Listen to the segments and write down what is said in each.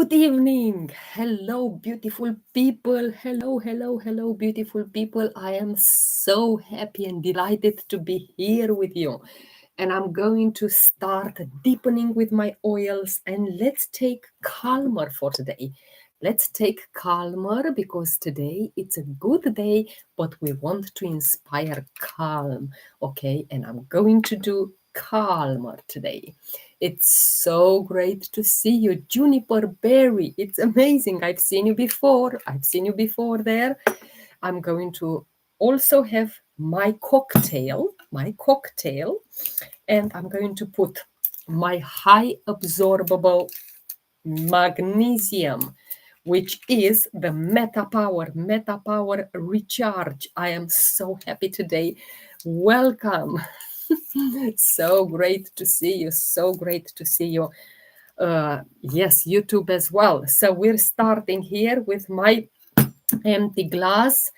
Good evening. Hello, beautiful people. Hello, beautiful people. I am so happy and delighted to be here with you. And I'm going to start deepening with my oils. And let's take calmer for today. Let's take calmer because today it's a good day, but we want to inspire calm. Okay. And I'm going to do calmer today. It's so great to see you, Juniper Berry. It's amazing. I've seen you before. I've seen you before there. I'm going to also have my cocktail, and I'm going to put my high absorbable magnesium, which is the Meta Power Recharge. I am so happy today. Welcome. So great to see you. So great to see you. Yes, YouTube as well. So we're starting here with my empty glass,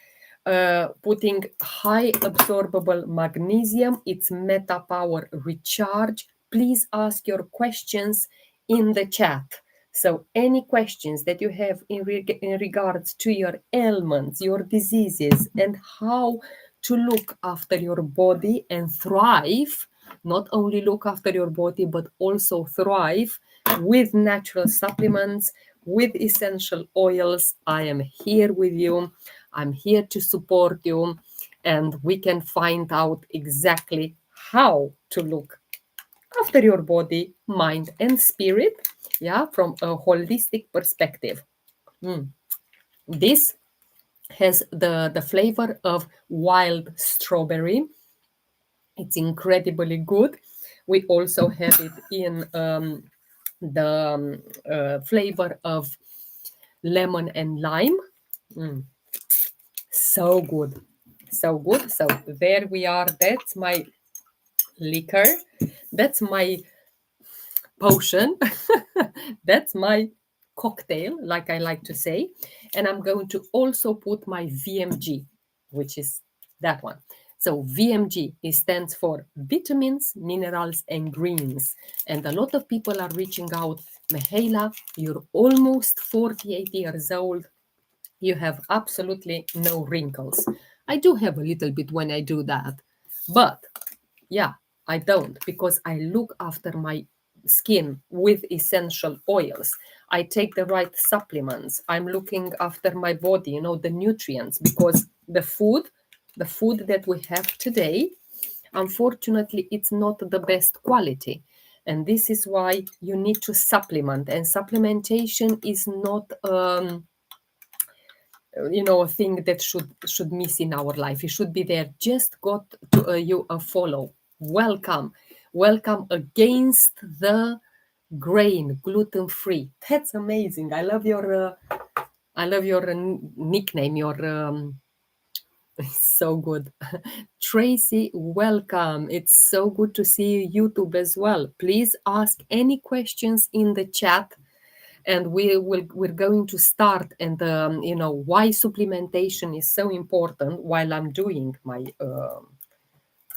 putting high absorbable magnesium. It's Meta Power Recharge. Please ask your questions in the chat. So any questions that you have in regards to your ailments, your diseases, and how to look after your body and thrive, not only look after your body, but also thrive with natural supplements, with essential oils. I am here with you. I'm here to support you, and we can find out exactly how to look after your body, mind, and spirit, yeah, from a holistic perspective. This has the flavor of wild strawberry. It's incredibly good. We also have it in the flavor of lemon and lime. So good. So good. So there we are. That's my liquor. That's my potion. That's my cocktail, like I like to say. And I'm going to also put my VMG, which is that one. So VMG stands for vitamins, minerals, and greens. And a lot of people are reaching out. Mihaela, you're almost 48 years old. You have absolutely no wrinkles. I do have a little bit when I do that. But yeah, I don't, because I look after my skin with essential oils. I take the right supplements. I'm looking after my body, the nutrients, because the food that we have today, unfortunately, it's not the best quality. And this is why you need to supplement. And supplementation is not a thing that should miss in our life. It should be there. Just got to you a follow. Welcome against the grain, gluten free. That's amazing. I love your nickname. Your so good. Tracy, welcome. It's so good to see you YouTube as well. Please ask any questions in the chat, and we're going to start. And why supplementation is so important while I'm doing my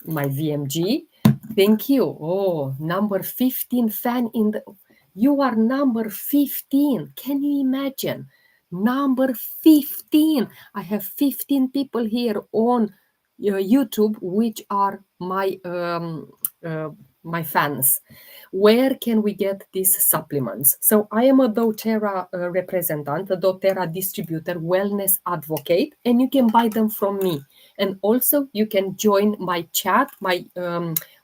VMG. Thank you. Oh, number 15 fan in the. You are number 15. Can you imagine? Number 15. I have 15 people here on YouTube, which are my fans. Where can we get these supplements? So I am a doTERRA representative, a doTERRA distributor, wellness advocate, and you can buy them from me. And also you can join my chat, my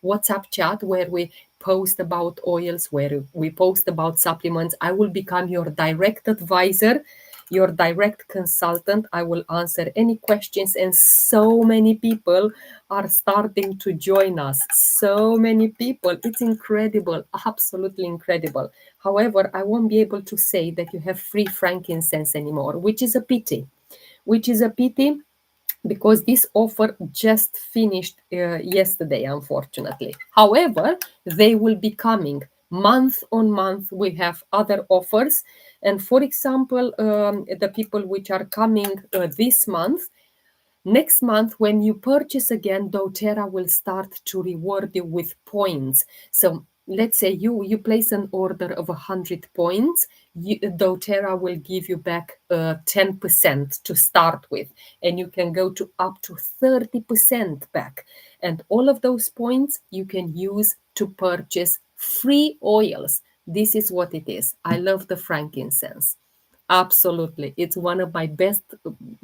WhatsApp chat, where we post about oils, where we post about supplements. I will become your direct advisor, your direct consultant. I will answer any questions, and so many people are starting to join us. So many people. It's incredible, absolutely incredible. However, I won't be able to say that you have free frankincense anymore, which is a pity. Because this offer just finished yesterday, unfortunately. However, they will be coming month on month. We have other offers. And for example, the people which are coming this month, next month, when you purchase again, doTERRA will start to reward you with points. So let's say you place an order of 100 points, doTERRA will give you back 10% to start with, and you can go to up to 30% back. And all of those points you can use to purchase free oils. This is what it is. I love the frankincense. Absolutely. It's one of my best,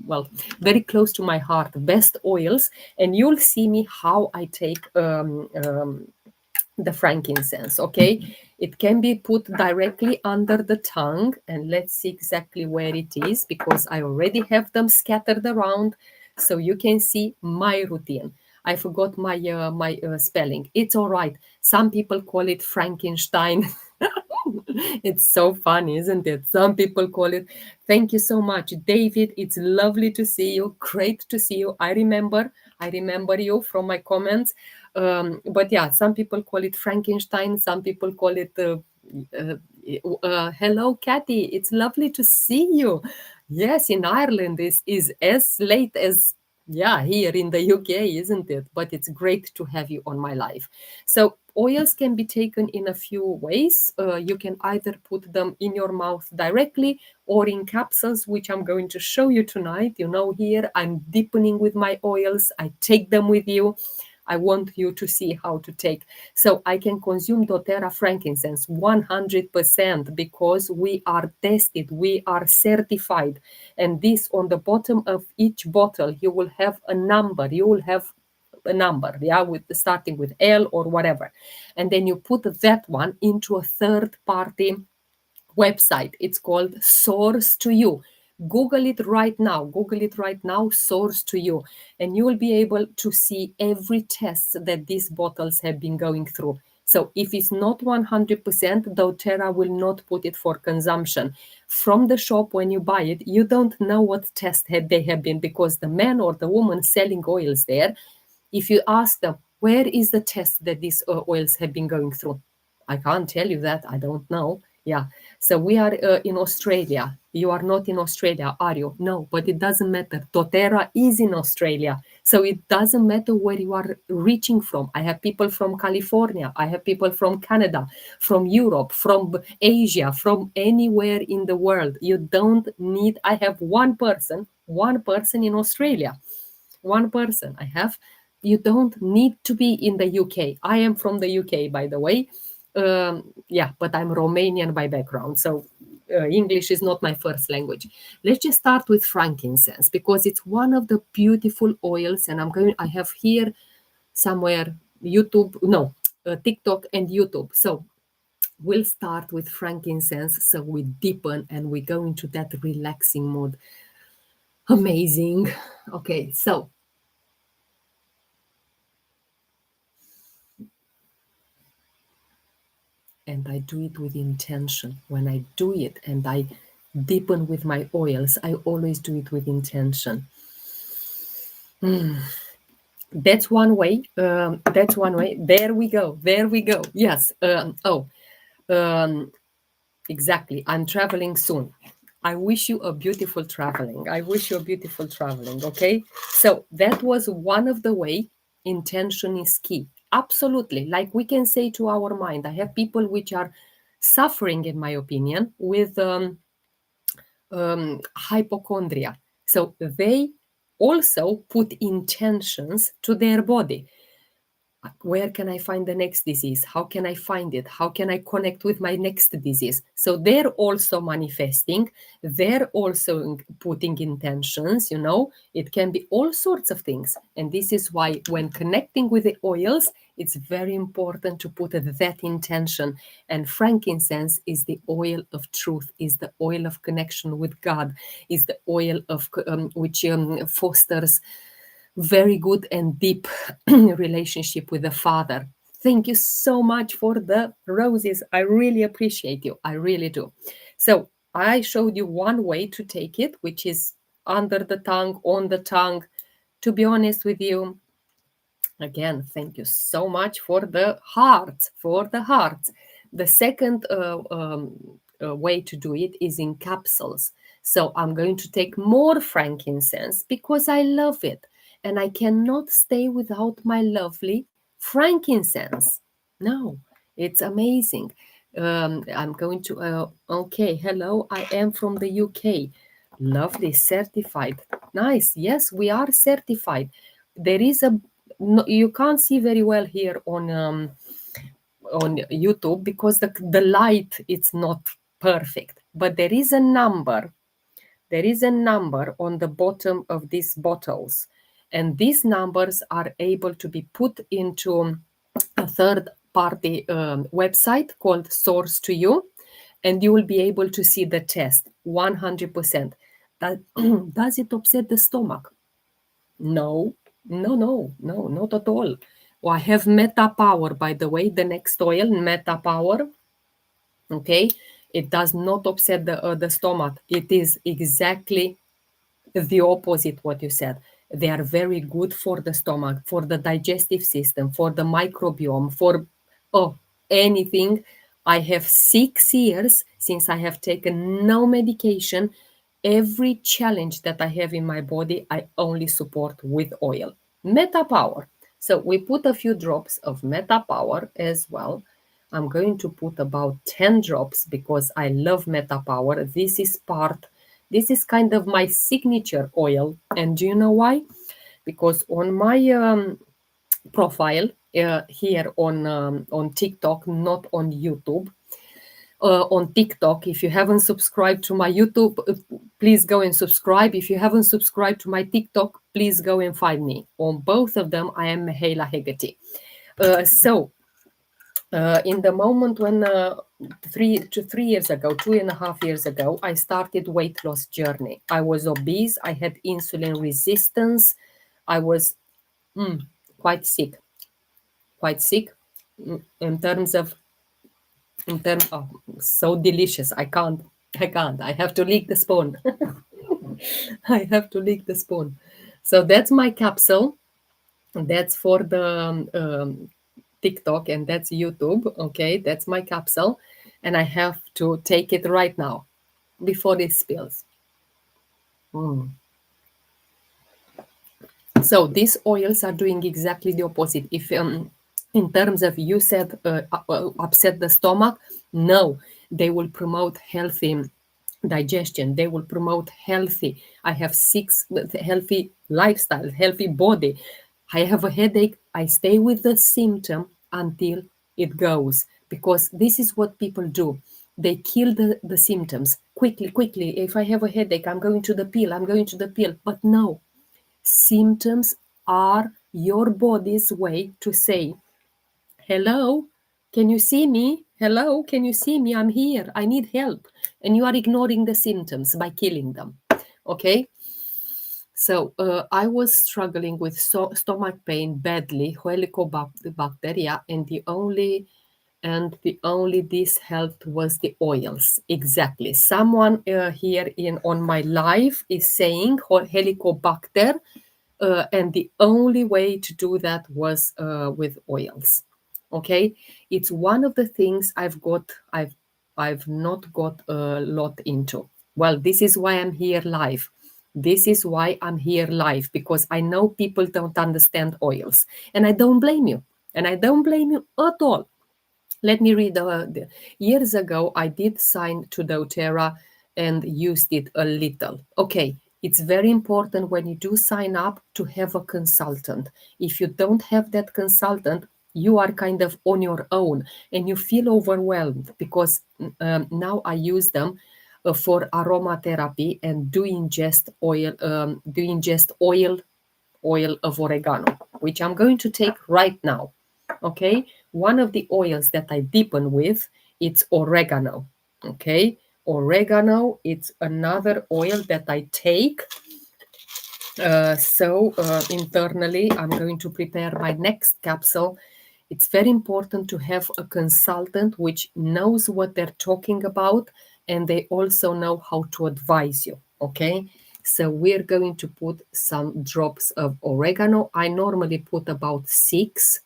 well, very close to my heart, best oils. And you'll see me how I take the frankincense. Okay, it can be put directly under the tongue, and let's see exactly where it is, because I already have them scattered around so you can see my routine. I forgot my spelling. It's all right. Some people call it Frankenstein. It's so funny, isn't it? Some people call it. Thank you so much, David. It's lovely to see you. Great to see you. I remember you from my comments. But yeah, some people call it Frankenstein. Some people call it. Uh, Hello, Kathy. It's lovely to see you. Yes, in Ireland is as late as, yeah, here in the UK, isn't it? But it's great to have you on my life. So oils can be taken in a few ways. You can either put them in your mouth directly or in capsules, which I'm going to show you tonight. You know, here I'm deepening with my oils. I take them with you. I want you to see how to take. So I can consume doTERRA frankincense 100% because we are tested, we are certified. And this, on the bottom of each bottle, you will have a number. You will have a number, yeah, with starting with L or whatever. And then you put that one into a third party website. It's called Source to You. Google it right now. Google it right now, Source to You. And you will be able to see every test that these bottles have been going through. So if it's not 100%, doTERRA will not put it for consumption. From the shop, when you buy it, you don't know what test they have been, because the man or the woman selling oils there, if you ask them, where is the test that these oils have been going through? I can't tell you that. I don't know. Yeah. So we are in Australia. You are not in Australia, are you? No, but it doesn't matter. doTERRA is in Australia. So it doesn't matter where you are reaching from. I have people from California. I have people from Canada, from Europe, from Asia, from anywhere in the world. You don't need, I have one person in Australia. One person I have. You don't need to be in the UK. I am from the UK, by the way. Yeah, but I'm Romanian by background, so English is not my first language. Let's just start with frankincense because it's one of the beautiful oils, and I have here somewhere YouTube, no, TikTok and YouTube. So we'll start with frankincense. So we deepen and we go into that relaxing mode. Amazing. Okay, so and I do it with intention. When I do it and I deepen with my oils, I always do it with intention. That's one way. That's one way. There we go. There we go. Yes. Um, exactly. I'm traveling soon. I wish you a beautiful traveling. I wish you a beautiful traveling. Okay. So that was one of the way. Intention is key. Absolutely. Like we can say to our mind, I have people which are suffering, in my opinion, with hypochondria. So they also put intentions to their body. Where can I find the next disease? How can I find it? How can I connect with my next disease? So they're also manifesting, they're also putting intentions, it can be all sorts of things. And this is why when connecting with the oils, it's very important to put that intention. And frankincense is the oil of truth, is the oil of connection with God, is the oil of which fosters very good and deep relationship with the Father. Thank you so much for the roses. I really appreciate you. I really do. So I showed you one way to take it, which is under the tongue, on the tongue. To be honest with you, again, thank you so much for the hearts, for the hearts. The second way to do it is in capsules. So I'm going to take more frankincense because I love it. And I cannot stay without my lovely frankincense. No, It's amazing. I'm going to, okay, hello, I am from the UK. Lovely, certified. Nice. Yes, we are certified. There is a, no, you can't see very well here on YouTube because the light it's not perfect. But there is a number on the bottom of these bottles, and these numbers are able to be put into a third party website called Source to You, and you will be able to see the test 100%. That, does it upset the stomach? No, no, not at all. Oh, I have Meta Power, by the way, the next oil, Meta Power. Okay, it does not upset the stomach. It is exactly the opposite what you said. They are very good for the stomach, for the digestive system, for the microbiome, for oh anything. I have 6 years since I have taken no medication. Every challenge that I have in my body I only support with oil. Meta Power. So we put a few drops of Meta Power as well. I'm going to put about 10 drops because I love Meta Power. This is kind of my signature oil. And do you know why? Because on my profile here on TikTok, not on YouTube, on TikTok, if you haven't subscribed to my YouTube, please go and subscribe. If you haven't subscribed to my TikTok, please go and find me. On both of them, I am Mihaela Hegeti. In the moment when 3 years ago, 2.5 years ago, I started weight loss journey. I was obese. I had insulin resistance. I was quite sick, in terms of, oh, so delicious. I have to lick the spoon. I have to lick the spoon. So that's my capsule. That's for the TikTok, and that's YouTube. Okay, that's my capsule, and I have to take it right now before it spills. So these oils are doing exactly the opposite. If in terms of you said upset the stomach, no, they will promote healthy digestion. They will promote healthy. I have 6 healthy lifestyle, healthy body. I have a headache. I stay with the symptom until it goes, because this is what people do. They kill the symptoms quickly. If I have a headache, I'm going to the pill. I'm going to the pill. But no, symptoms are your body's way to say, hello, can you see me? Hello, can you see me? I'm here. I need help. And you are ignoring the symptoms by killing them. Okay? So I was struggling with stomach pain badly, Helicobacteria, and the only this helped was the oils. Exactly. Someone here on my live is saying Helicobacter, and the only way to do that was with oils. Okay, it's one of the things I've not got a lot into. Well, this is why I'm here live. This is why I'm here live, because I know people don't understand oils, and I don't blame you. And I don't blame you at all. Let me read. Years ago, I did sign to doTERRA and used it a little. Okay, it's very important when you do sign up to have a consultant. If you don't have that consultant, you are kind of on your own and you feel overwhelmed, because now I use them for aromatherapy and do ingest oil of oregano, which I'm going to take right now. Okay, one of the oils that I deepen with, it's oregano. Okay, oregano, it's another oil that I take. Internally, I'm going to prepare my next capsule. It's very important to have a consultant which knows what they're talking about, and they also know how to advise you. Okay, so we're going to put some drops of oregano. I normally put about six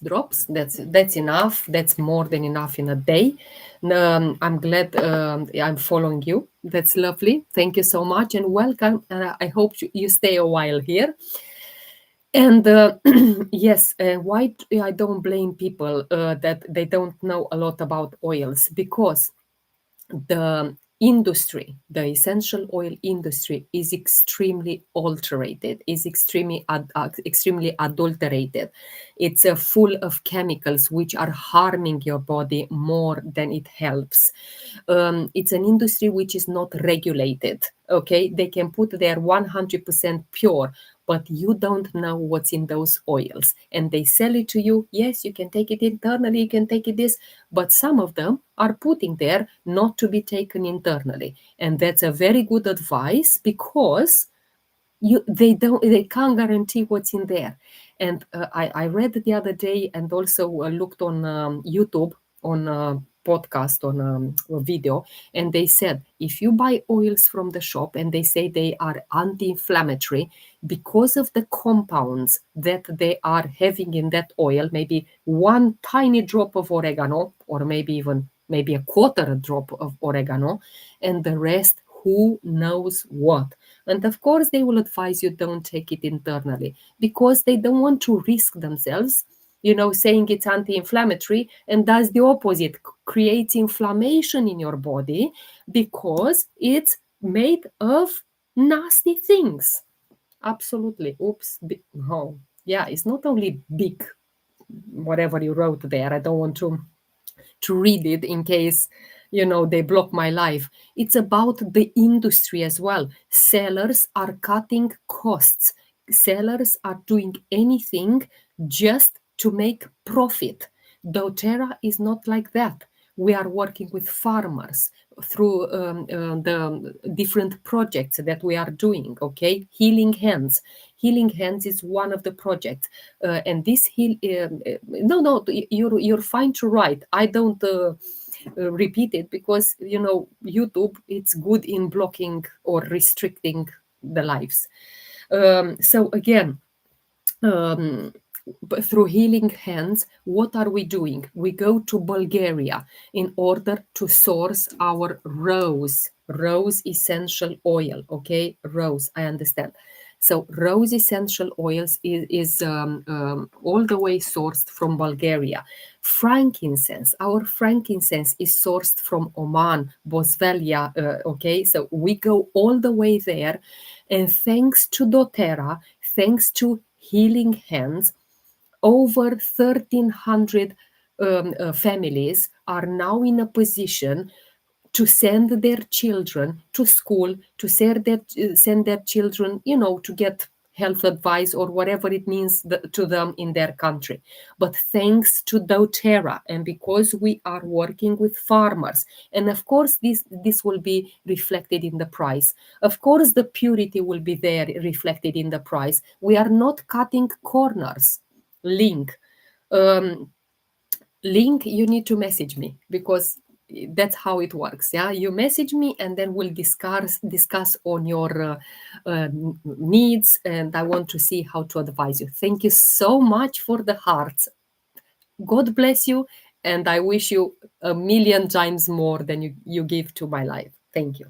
drops. That's enough. That's more than enough in a day. I'm glad I'm following you. That's lovely. Thank you so much and welcome. I hope you stay a while here. And yes, why I don't blame people that they don't know a lot about oils, because the industry, the essential oil industry, is extremely alterated, is extremely adulterated. It's full of chemicals which are harming your body more than it helps. It's an industry which is not regulated. Okay, they can put their 100% pure, but you don't know what's in those oils, and they sell it to you. Yes, you can take it internally, you can take it this, but some of them are putting there not to be taken internally, and that's a very good advice, because they can't guarantee what's in there. And I read the other day, and also looked on YouTube, on a podcast, on a video, and they said if you buy oils from the shop and they say they are anti-inflammatory, because of the compounds that they are having in that oil, maybe one tiny drop of oregano, or maybe a quarter drop of oregano, and the rest who knows what. And of course, they will advise you don't take it internally, because they don't want to risk themselves, saying it's anti-inflammatory and does the opposite, creates inflammation in your body, because it's made of nasty things. Absolutely. Oops. Oh, yeah. It's not only big, whatever you wrote there. I don't want to read it in case they block my life. It's about the industry as well. Sellers are cutting costs. Sellers are doing anything just to make profit. doTERRA is not like that. We are working with farmers through the different projects that we are doing. Okay, healing hands is one of the projects. And this heal no, you're fine to write. I don't repeat it, because YouTube, it's good in blocking or restricting the lives. So again, um, through healing hands, what are we doing? We go to Bulgaria in order to source our rose essential oil. Okay, rose, I understand. So rose essential oils is all the way sourced from Bulgaria. Frankincense, our frankincense is sourced from Oman, Boswellia. Okay, so we go all the way there, and thanks to doTERRA, thanks to healing hands, over 1,300 families are now in a position to send their children to school, to send their children, to get health advice or whatever it means to them in their country. But thanks to doTERRA, and because we are working with farmers, and of course this will be reflected in the price. Of course, the purity will be there reflected in the price. We are not cutting corners. Link. Um, Link, you need to message me, because that's how it works. Yeah, you message me, and then we'll discuss on your needs, and I want to see how to advise you. Thank you so much for the hearts. God bless you, and I wish you a million times more than you give to my life. Thank you.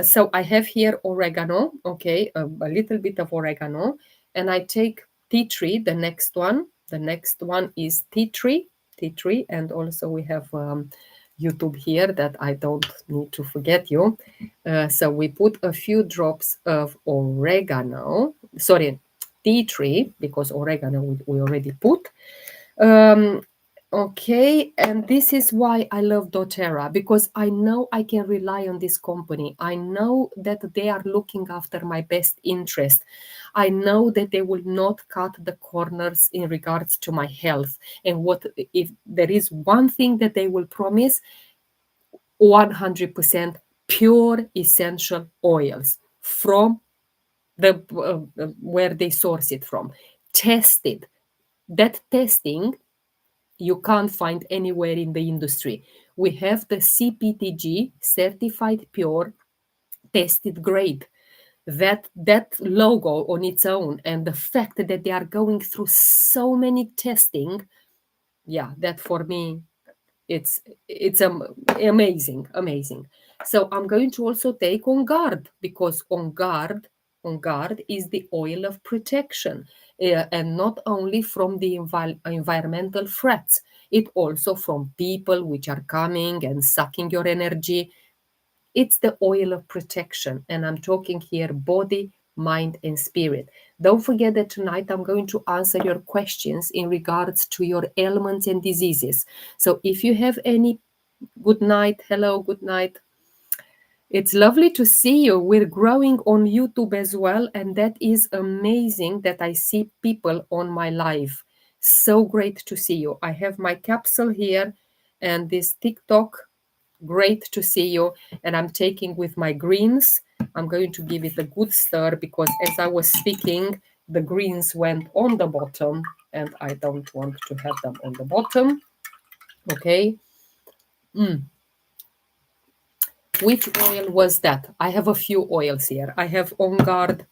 So I have here oregano. Okay, a little bit of oregano, and I take tea tree. The next one. The next one is tea tree. Tea tree, and also we have YouTube here, that I don't need to forget you. So we put a few drops of oregano. Sorry, tea tree, because oregano we already put. Um, okay, and this is why I love doTERRA, because I know I can rely on this company. I know that they are looking after my best interest. I know that they will not cut the corners in regards to my health. And what if there is one thing that they will promise? 100% pure essential oils from the where they source it from, tested. That testing you can't find anywhere in the industry. We have the CPTG, certified pure, tested grade. That logo on its own, and the fact that they are going through so many testing, yeah, that for me, it's amazing. So I'm going to also take On Guard, because On Guard On guard is the oil of protection, and not only from the environmental threats, it also from people which are coming and sucking your energy. It's the oil of protection, and I'm talking here body, mind, and spirit. Don't forget that tonight I'm going to answer your questions in regards to your ailments and diseases. So if you have any, good night, hello, good night. It's lovely to see you. We're growing on YouTube as well, and that is amazing that I see people on my live. So great to see you. I have my capsule here and this TikTok. Great to see you. And I'm taking with my greens. I'm going to give it a good stir because as I was speaking, the greens went on the bottom and I don't want to have them on the bottom. Okay. Which oil was that? I have a few oils here. I have On Guard,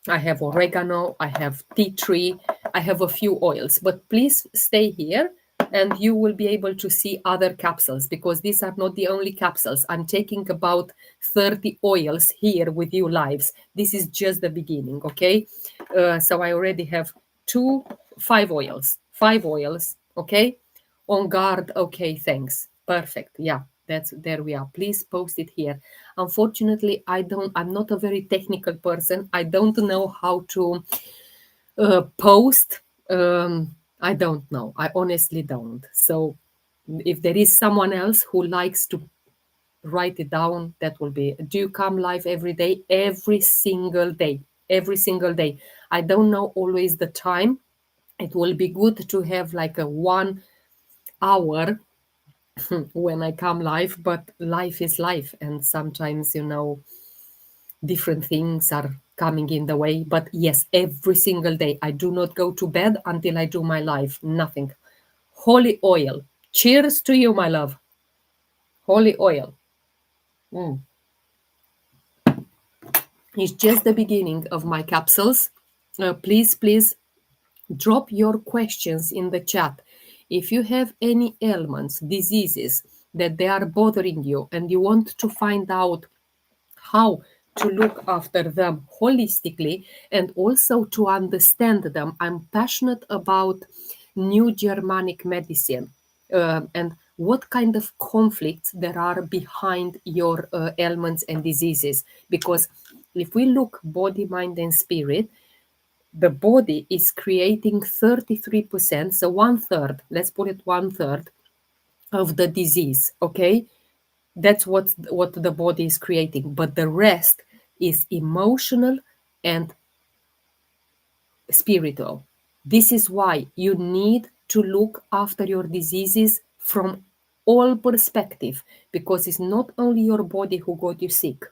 I have oregano, I have tea tree, I have a few oils. But please stay here and you will be able to see other capsules because these are not the only capsules. I'm taking about 30 oils here with you lives. This is just the beginning, okay? So I already have five oils, okay? On Guard, okay, thanks. Perfect. Yeah, that's there we are. Please post it here. Unfortunately, I'm not a very technical person. I don't know how to post. I don't know. I honestly don't. So if there is someone else who likes to write it down, that will be. Do you come live every day? Every single day. Every single day. I don't know always the time. It will be good to have like a 1 hour when I come live, but life is life. And sometimes, different things are coming in the way. But yes, every single day, I do not go to bed until I do my life. Nothing. Holy oil. Cheers to you, my love. Holy oil. Mm. It's just the beginning of my capsules. Please drop your questions in the chat. If you have any ailments, diseases that they are bothering you and you want to find out how to look after them holistically and also to understand them. I'm passionate about new Germanic medicine and what kind of conflicts there are behind your ailments and diseases. Because if we look body, mind, and spirit, the body is creating 33%, so one third, let's put it one third of the disease, okay? That's what the body is creating, but the rest is emotional and spiritual. This is why you need to look after your diseases from all perspective, because it's not only your body who got you sick.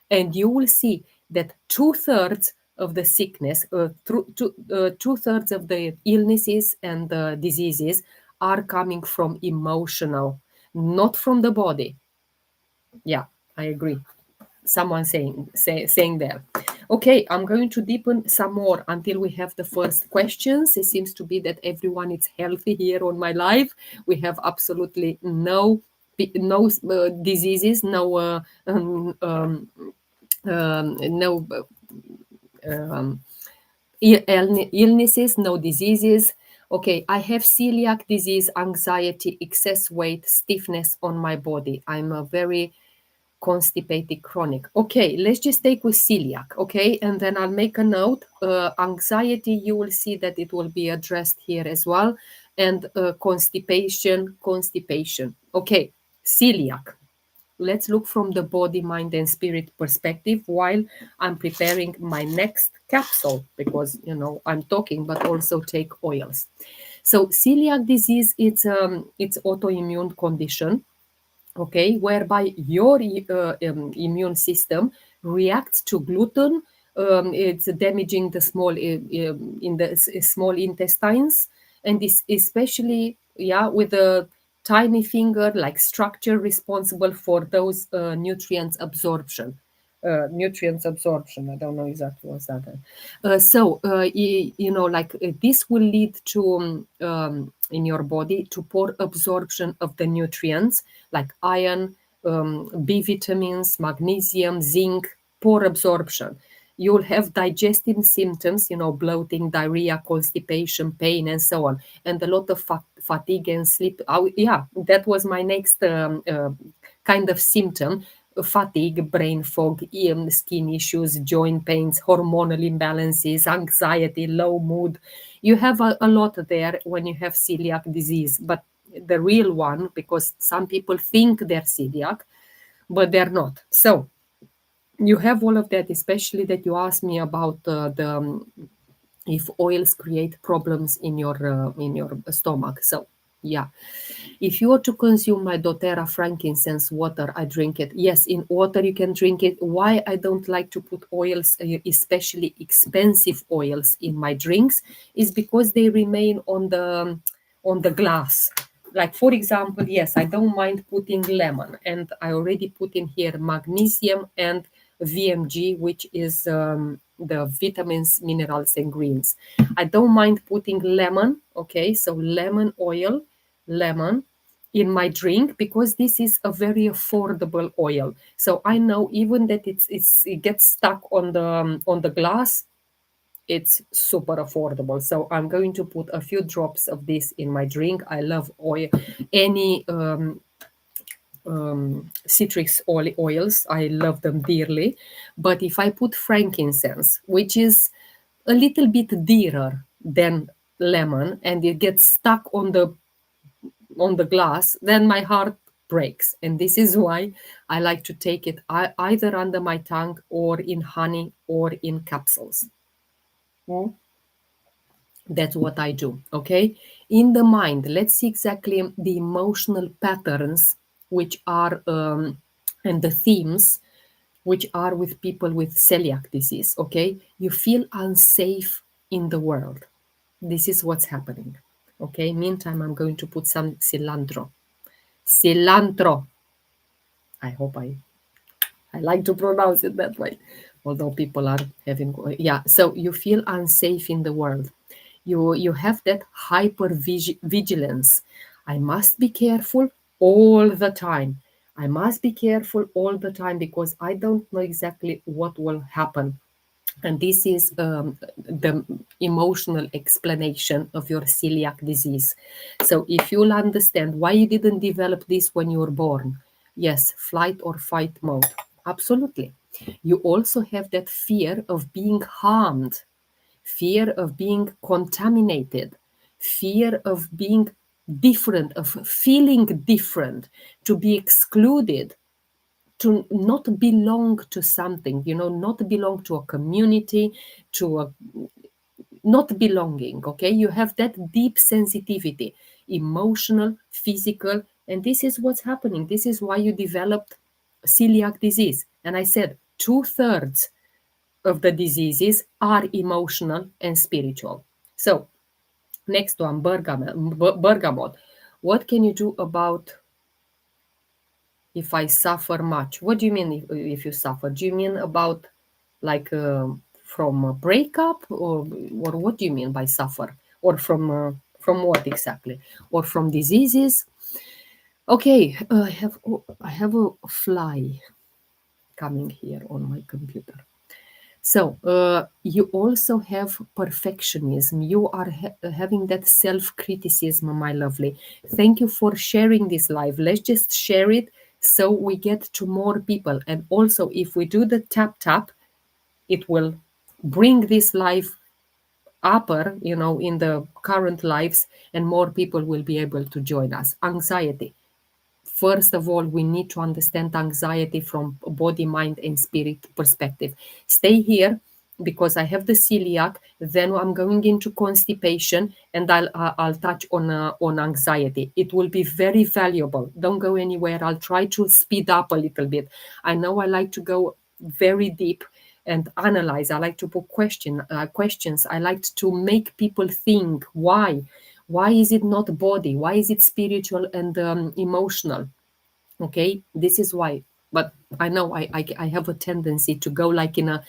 And you will see that two-thirds of the sickness, two-thirds of the illnesses and the diseases are coming from emotional, not from the body. Yeah, I agree. Someone saying there. Okay, I'm going to deepen some more until we have the first questions. It seems to be that everyone is healthy here on my live. We have absolutely no diseases, no um, illnesses, no diseases. Okay, I have celiac disease, anxiety, excess weight, stiffness on my body. I'm a very constipated chronic. Okay, let's just take with celiac, okay? And then I'll make a note. Anxiety, you will see that it will be addressed here as well. And constipation. Okay, celiac. Let's look from the body, mind, and spirit perspective while I'm preparing my next capsule because, I'm talking, but also take oils. So celiac disease, it's autoimmune condition, okay, whereby your immune system reacts to gluten. It's damaging the in the small intestines, and is especially, yeah, with a tiny finger like structure responsible for those nutrients absorption. I don't know exactly what's that. This will lead to in your body to poor absorption of the nutrients like iron, B vitamins, magnesium, zinc, poor absorption. You'll have digestive symptoms, bloating, diarrhea, constipation, pain, and so on, and a lot of fatigue and sleep. Yeah, that was my next kind of symptom: fatigue, brain fog, skin issues, joint pains, hormonal imbalances, anxiety, low mood. You have a lot there when you have celiac disease, but the real one, because some people think they're celiac, but they're not. So you have all of that, especially that you asked me about the if oils create problems in your stomach. So yeah, if you were to consume my doTERRA frankincense water, I drink it. Yes, in water you can drink it. Why I don't like to put oils, especially expensive oils, in my drinks, is because they remain on the glass. Like for example, yes, I don't mind putting lemon, and I already put in here magnesium and VMG, which is the vitamins, minerals, and greens. I don't mind putting lemon. Okay, so lemon oil, lemon in my drink, because this is a very affordable oil. So I know even that it gets stuck on the glass, it's super affordable. So I'm going to put a few drops of this in my drink. I love oil, any citrus oils. I love them dearly. But if I put frankincense, which is a little bit dearer than lemon, and it gets stuck on the glass, then my heart breaks. And this is why I like to take it either under my tongue or in honey or in capsules. Mm. That's what I do. Okay. In the mind, let's see exactly the emotional patterns which are, and the themes which are with people with celiac disease. Okay. You feel unsafe in the world. This is what's happening. Okay. Meantime, I'm going to put some cilantro. Cilantro. I hope I like to pronounce it that way, although people are having, yeah. So you feel unsafe in the world. You have that hyper vigilance. I must be careful all the time. I must be careful all the time because I don't know exactly what will happen. And this is the emotional explanation of your celiac disease. So if you'll understand why you didn't develop this when you were born, yes, flight or fight mode, absolutely. You also have that fear of being harmed, fear of being contaminated, fear of being different, of feeling different, to be excluded, to not belong to something, not belong to a community, to a not belonging. Okay, you have that deep sensitivity, emotional, physical, and this is what's happening. This is why you developed celiac disease. And I said 2/3 of the diseases are emotional and spiritual. So next one, bergamot. What can you do about if I suffer much? What do you mean if you suffer? Do you mean about like from a breakup, or what do you mean by suffer? Or from what exactly? Or from diseases? Okay, I have a fly coming here on my computer. So you also have perfectionism. You are having that self-criticism, my lovely. Thank you for sharing this live. Let's just share it so we get to more people. And also, if we do the tap tap, it will bring this live upper, in the current lives, and more people will be able to join us. Anxiety. First of all, we need to understand anxiety from body, mind, and spirit perspective. Stay here because I have the celiac. Then I'm going into constipation, and I'll touch on anxiety. It will be very valuable. Don't go anywhere. I'll try to speed up a little bit. I know I like to go very deep and analyze. I like to put questions. I like to make people think why. Why is it not body? Why is it spiritual and emotional? Okay, this is why. But I know I have a tendency to go like in a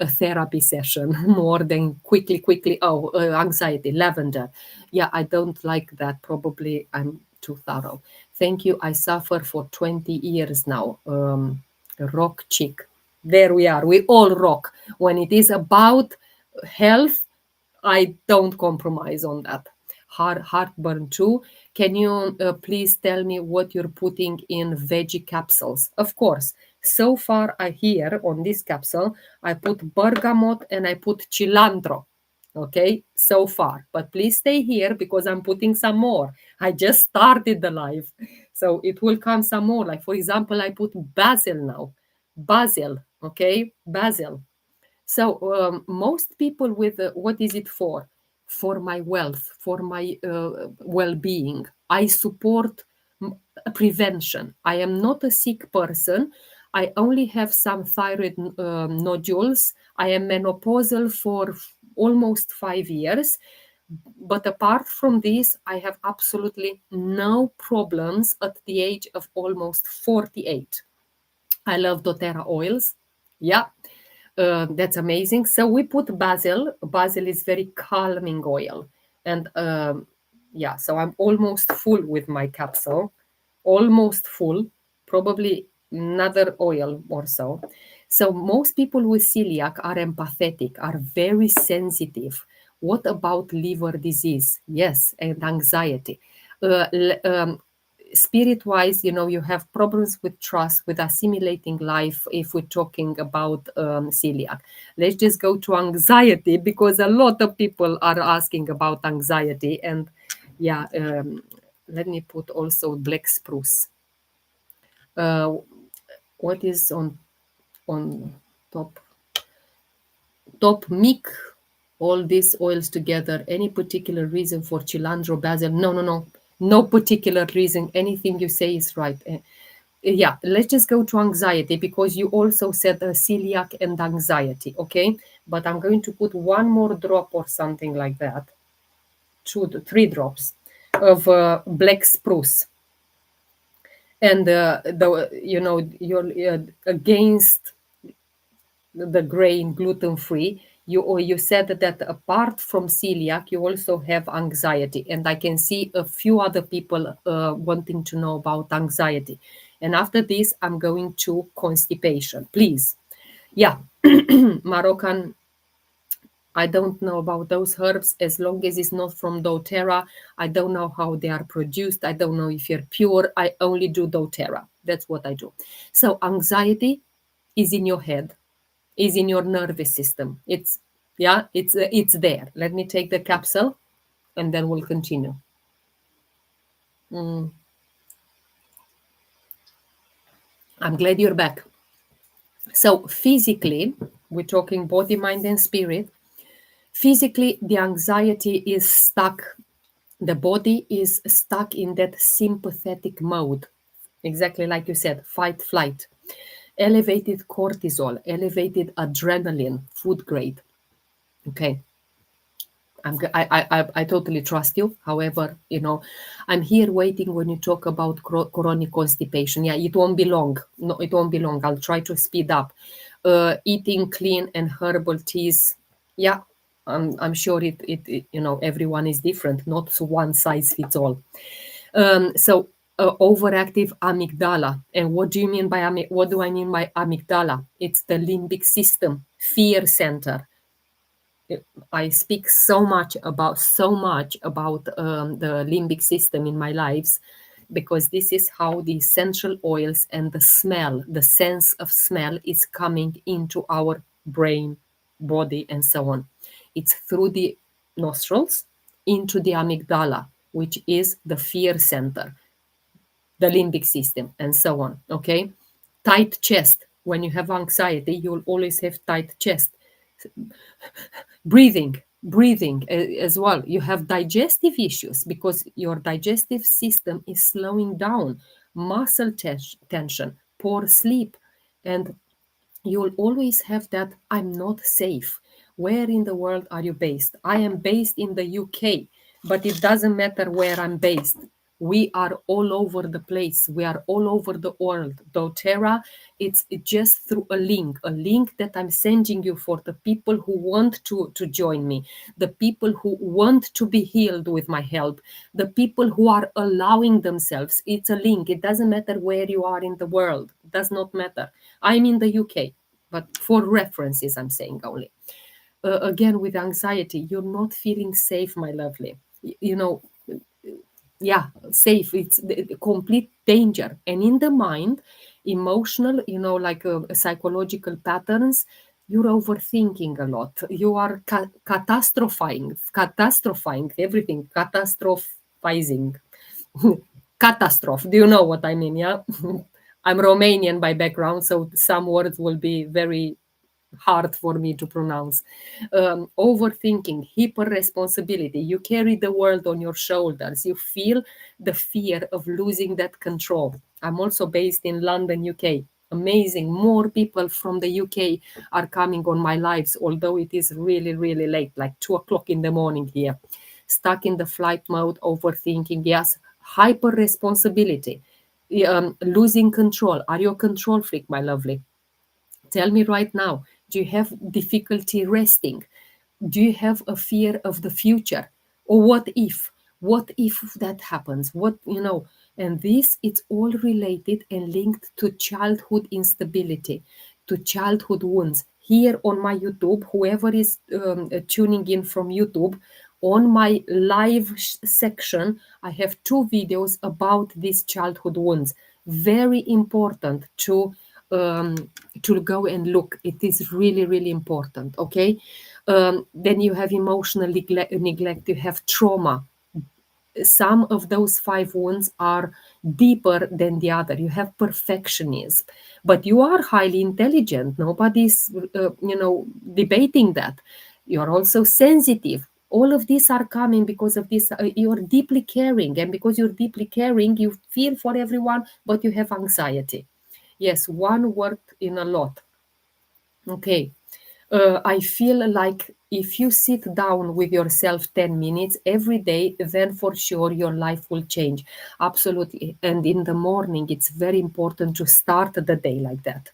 therapy session more than quickly. Oh, anxiety, lavender. Yeah, I don't like that. Probably I'm too thorough. Thank you. I suffer for 20 years now. Rock chick. There we are. We all rock. When it is about health, I don't compromise on that. Heartburn too. Can you please tell me what you're putting in veggie capsules? Of course. So far, I hear on this capsule, I put bergamot and I put cilantro. Okay, so far. But please stay here because I'm putting some more. I just started the live. So it will come some more. Like, for example, I put basil now. Basil, okay? Basil. So most people with what is it for? For my wealth, for my well-being. I support prevention. I am not a sick person. I only have some thyroid nodules. I am menopausal for almost 5 years. But apart from this, I have absolutely no problems at the age of almost 48. I love doTERRA oils. Yeah, that's amazing. So we put basil. Basil is very calming oil. And yeah, so I'm almost full with my capsule. Almost full. Probably another oil or so. So most people with celiac are empathetic, are very sensitive. What about liver disease? Yes, and anxiety. Spirit wise, you have problems with trust, with assimilating life, if we're talking about celiac. Let's just go to anxiety, because a lot of people are asking about anxiety. And yeah, let me put also black spruce. uh, what is on top? Top mic, all these oils together. Any particular reason for cilantro, basil? No, no, no, no particular reason. Anything you say is right. Yeah, let's just go to anxiety, because you also said celiac and anxiety. Okay, but I'm going to put one more drop or something like that. 3 drops of black spruce. And you're against the grain, gluten free. You said that apart from celiac, you also have anxiety, and I can see a few other people wanting to know about anxiety. And after this, I'm going to constipation. Please, yeah, Moroccan. I don't know about those herbs, as long as it's not from doTERRA. I don't know how they are produced. I don't know if you're pure. I only do doTERRA. That's what I do. So anxiety is in your head, is in your nervous system. It's there. Let me take the capsule and then we'll continue. Mm, I'm glad you're back. So physically, we're talking body, mind, and spirit. Physically, the anxiety is stuck. The body is stuck in that sympathetic mode, exactly like you said, fight, flight. Elevated cortisol, elevated adrenaline, food grade. Okay, I totally trust you. However, I'm here waiting when you talk about chronic constipation. Yeah, it won't be long. No, it won't be long. I'll try to speed up. Eating clean and herbal teas. Yeah, I'm sure everyone is different. Not one size fits all. So overactive amygdala. And what do you mean by what do I mean by amygdala? It's the limbic system, fear center. I speak so much about the limbic system in my lives, because this is how the essential oils and the smell, the sense of smell, is coming into our brain, body, and so on. It's through the nostrils into the amygdala, which is the fear center, the limbic system, and so on. Okay, tight chest. When you have anxiety, you'll always have tight chest. Breathing as well. You have digestive issues because your digestive system is slowing down. Muscle tension, poor sleep. And you'll always have that I'm not safe. Where in the world are you based? I am based in the UK, but it doesn't matter where I'm based. We are all over the place. We are all over the world. doTERRA, it's just through a link that I'm sending you for the people who want to join me, the people who want to be healed with my help, the people who are allowing themselves. It's a link. It doesn't matter where you are in the world. It does not matter. I'm in the UK. but for references, I'm saying only. Again, with anxiety, you're not feeling safe, my lovely. You know, yeah, safe, it's the complete danger. And in the mind, emotional, like psychological patterns, you're overthinking a lot, you are catastrophizing everything, catastrophizing. Catastrophe, do you know what I mean? Yeah. I'm Romanian by background, so some words will be very hard for me to pronounce. Overthinking, hyper responsibility. You carry the world on your shoulders. You feel the fear of losing that control. I'm also based in London, UK. Amazing. More people from the UK are coming on my lives, although it is really, really late, like 2 o'clock in the morning here. Stuck in the flight mode, overthinking. Yes, hyper responsibility. Losing control. Are you a control freak, my lovely? Tell me right now, do you have difficulty resting? Do you have a fear of the future? Or what if? What if that happens? And this, it's all related and linked to childhood instability, to childhood wounds. Here on my YouTube, whoever is tuning in from YouTube, on my live section, I have 2 videos about these childhood wounds. Very important um, to go and look. It is really, really important. Okay. Then you have emotional neglect, you have trauma. Some of those 5 wounds are deeper than the other. You have perfectionism, but you are highly intelligent. Nobody's, debating that. You're also sensitive. All of these are coming because of this. You're deeply caring, and because you're deeply caring, you feel for everyone, but you have anxiety. Yes, one word in a lot. Okay. I feel like if you sit down with yourself 10 minutes every day, then for sure your life will change. Absolutely. And in the morning, it's very important to start the day like that.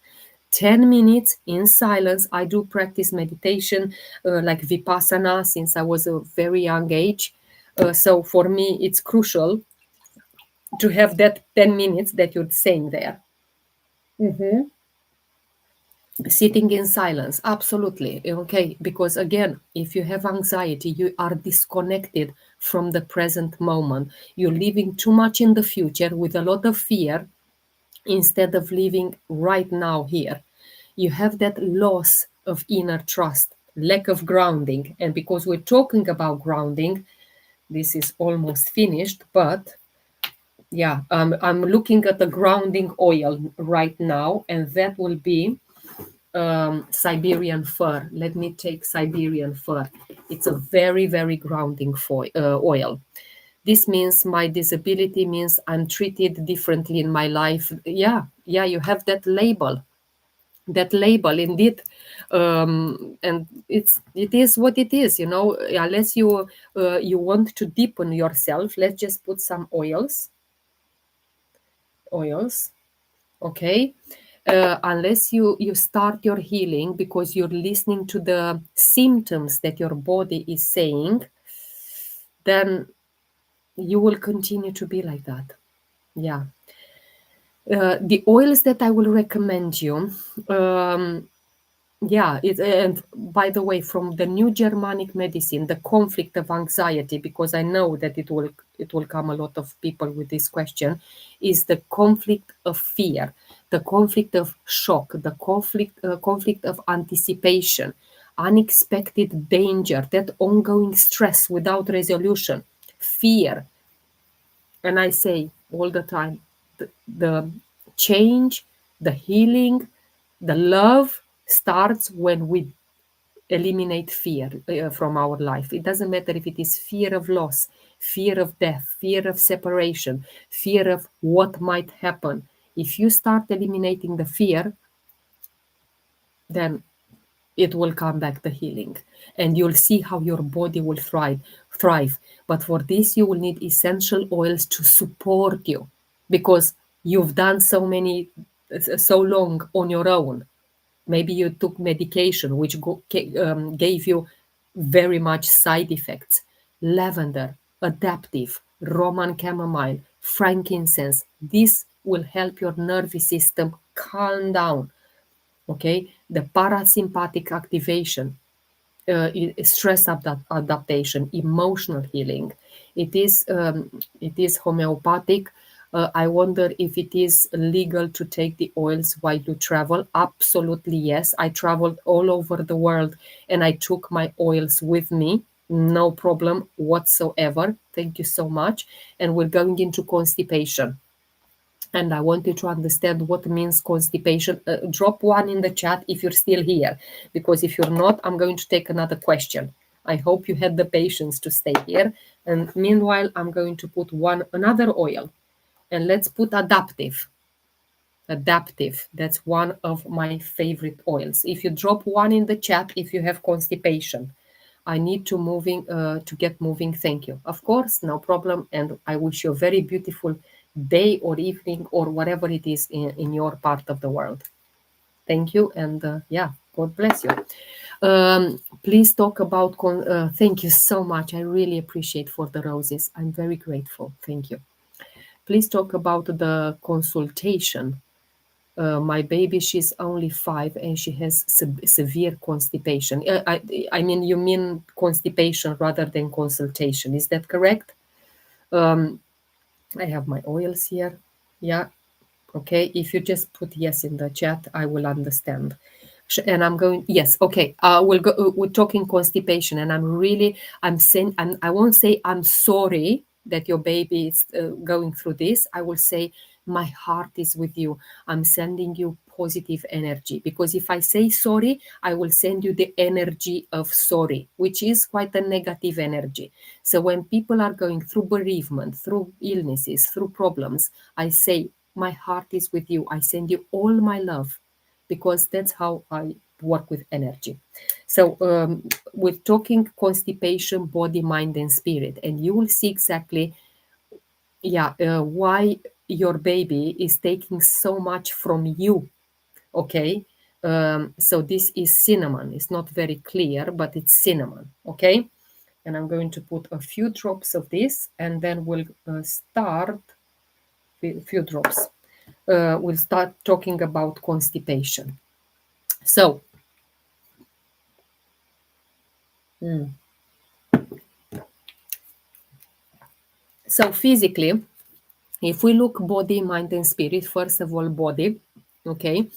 10 minutes in silence. I do practice meditation, like Vipassana, since I was a very young age. So for me, it's crucial to have that 10 minutes that you're saying there. Mhm. Sitting in silence, absolutely. Okay, because again, if you have anxiety, you are disconnected from the present moment. You're living too much in the future with a lot of fear instead of living right now here. You have that loss of inner trust, lack of grounding. And because we're talking about grounding, this is almost finished, but yeah, I'm looking at the grounding oil right now, and that will be Siberian fir. Let me take Siberian fir. It's a very, very grounding oil. This means my disability means I'm treated differently in my life. Yeah, yeah, you have that label. That label indeed. And it is what it is, unless you want to deepen yourself, let's just put some oils. Okay. Unless you start your healing because you're listening to the symptoms that your body is saying, then you will continue to be like that. Yeah. The oils that I will recommend you, um, yeah, and by the way, from the new Germanic medicine, the conflict of anxiety, because I know that it will come a lot of people with this question, is the conflict of fear, the conflict of shock, the conflict of anticipation, unexpected danger, that ongoing stress without resolution, fear. And I say all the time, the change, the healing, the love starts when we eliminate fear from our life. It doesn't matter if it is fear of loss, fear of death, fear of separation, fear of what might happen. If you start eliminating the fear, then it will come back the healing, and you'll see how your body will thrive. But for this, you will need essential oils to support you, because you've done so long on your own. Maybe you took medication which gave you very much side effects. Lavender, adaptive, Roman chamomile, frankincense, this will help your nervous system calm down. Okay. the parasympathetic activation, stress adaptation, emotional healing. It is homeopathic. I wonder if it is legal to take the oils while you travel. Absolutely yes. I traveled all over the world and I took my oils with me. No problem whatsoever. Thank you so much. And we're going into constipation, and I want you to understand what means constipation. Drop one in the chat if you're still here, because if you're not, I'm going to take another question. I hope you had the patience to stay here. And meanwhile, I'm going to put another oil, and let's put adaptive. Adaptive. That's one of my favorite oils. If you drop one in the chat, if you have constipation, I need to get moving. Thank you. Of course, no problem. And I wish you a very beautiful day or evening or whatever it is in your part of the world. Thank you. And yeah, God bless you. Please talk about, thank you so much. I really appreciate for the roses. I'm very grateful. Thank you. Please talk about the consultation. My baby, she's only 5 and she has severe constipation. I mean, you mean constipation rather than consultation. Is that correct? I have my oils here. Yeah. Okay. If you just put yes in the chat, I will understand. And I'm going, yes. Okay. We'll go, we're talking constipation, and I'm saying, I won't say I'm sorry that your baby is going through this. I will say, my heart is with you. I'm sending you positive energy, because if I say sorry, I will send you the energy of sorry, which is quite a negative energy. So when people are going through bereavement, through illnesses, through problems, I say, my heart is with you. I send you all my love, because that's how I work with energy. So we're talking constipation, body, mind, and spirit, and you will see exactly, yeah, why your baby is taking so much from you. Okay. So this is cinnamon. It's not very clear, but it's cinnamon. Okay. And I'm going to put a few drops of this, and then we'll start a few drops. We'll start talking about constipation. So, physically, if we look body, mind, and spirit, first of all, body, okay,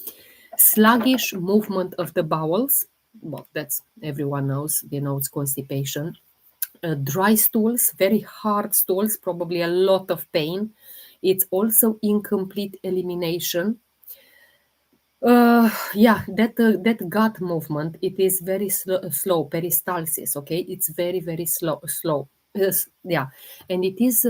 sluggish movement of the bowels. Well, that's everyone knows, it's constipation. Dry stools, very hard stools, probably a lot of pain. It's also incomplete elimination. Yeah, that gut movement, it is very slow, peristalsis. Okay, it's very, very slow. Yes, yeah, and it is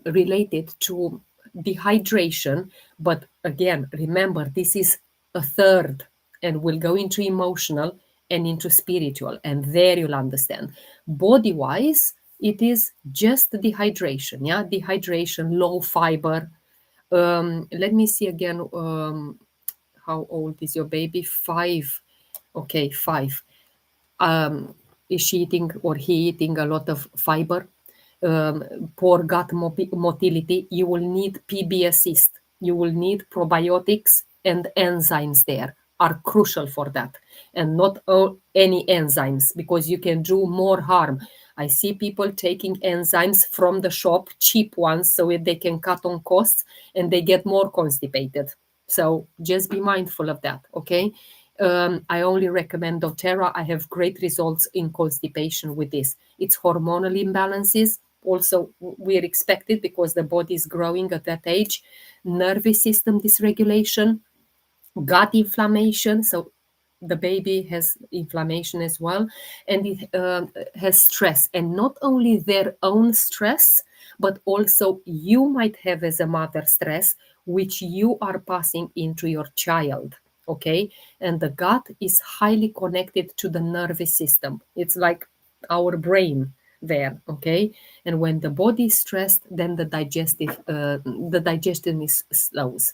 related to dehydration. But again, remember, this is a third, and we'll go into emotional and into spiritual, and there you'll understand. Body wise, it is just dehydration. Yeah, dehydration, low fiber. Let me see again. How old is your baby? 5. Okay, 5. Is she eating or he eating a lot of fiber? Poor gut motility. You will need PB assist. You will need probiotics, and enzymes there are crucial for that, and not any enzymes, because you can do more harm. I see people taking enzymes from the shop, cheap ones, so they can cut on costs, and they get more constipated. So just be mindful of that, okay? I only recommend doTERRA. I have great results in constipation with this. It's hormonal imbalances. Also, we're expected because the body is growing at that age. Nervous system dysregulation, gut inflammation. So the baby has inflammation as well, and it has stress, and not only their own stress, but also you might have as a mother stress, which you are passing into your child. Okay, and the gut is highly connected to the nervous system. It's like our brain there. Okay, and when the body is stressed, then the digestion is slows.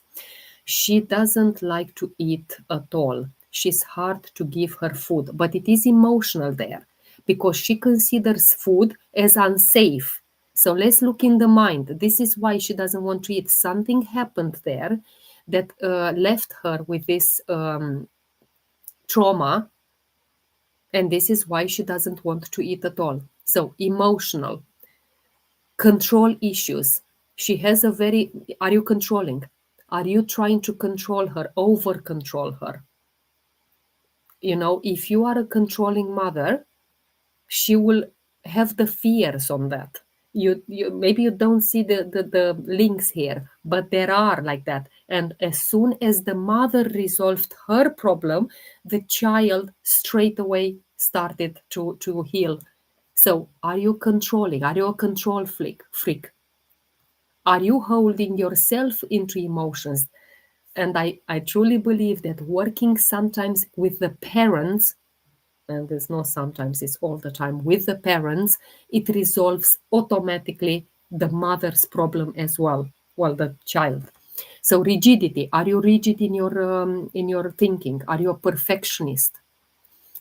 She doesn't like to eat at all. She's hard to give her food, but it is emotional there, because she considers food as unsafe. So let's look in the mind. This is why she doesn't want to eat. Something happened there that left her with this trauma, and this is why she doesn't want to eat at all. So emotional control issues. She has a very, are you controlling? Are you trying to control her, over control her? You know, if you are a controlling mother, she will have the fears on that. You maybe you don't see the links here, but there are like that. And as soon as the mother resolved her problem, the child straight away started to heal. So are you controlling? Are you a control freak? Are you holding yourself into emotions? And I truly believe that working sometimes with the parents, and there's no sometimes, it's all the time with the parents, it resolves automatically the mother's problem as well, well, the child. So rigidity, are you rigid in your thinking? Are you a perfectionist?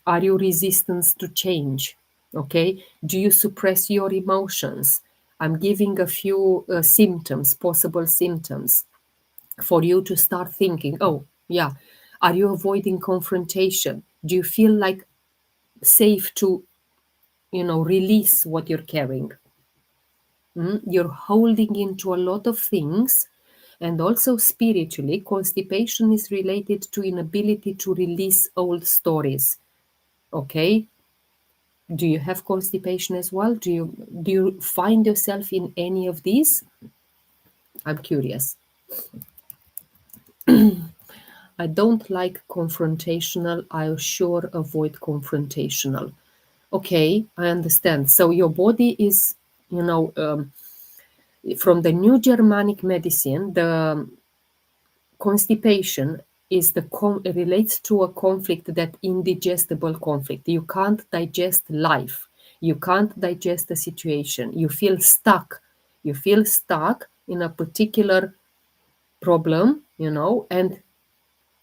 Are you resistant to change? Okay, do you suppress your emotions? I'm giving a few symptoms, possible symptoms, for you to start thinking, oh yeah. Are you avoiding confrontation? Do you feel like safe to, release what you're carrying? You're holding into a lot of things. And also spiritually, constipation is related to inability to release old stories. Okay, do you have constipation as well? Do you find yourself in any of these? I'm curious. I don't like confrontational. I'll sure avoid confrontational. Okay, I understand. So your body is, from the New Germanic medicine, the constipation is relates to a conflict, that indigestible conflict. You can't digest life. You can't digest the situation. You feel stuck. You feel stuck in a particular problem, and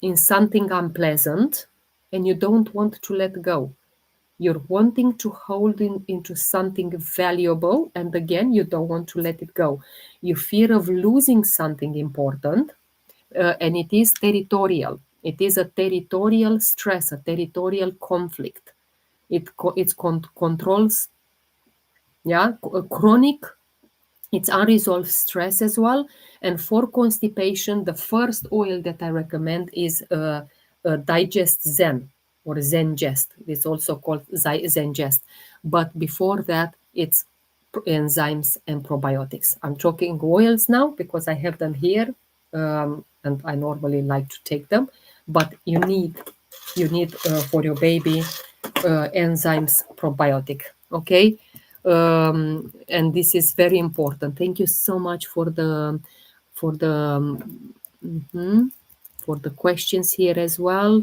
in something unpleasant, and you don't want to let go. You're wanting to hold into something valuable, and again, you don't want to let it go. You fear of losing something important, and it is territorial. It is a territorial stress, a territorial conflict. It controls, yeah, chronic. It's unresolved stress as well. And for constipation, the first oil that I recommend is Digest Zen, or Zengest. It's also called Zengest. But before that, it's enzymes and probiotics. I'm talking oils now because I have them here, and I normally like to take them. But you need for your baby enzymes, probiotic. Okay, and this is very important. Thank you so much for the mhm, for the questions here as well.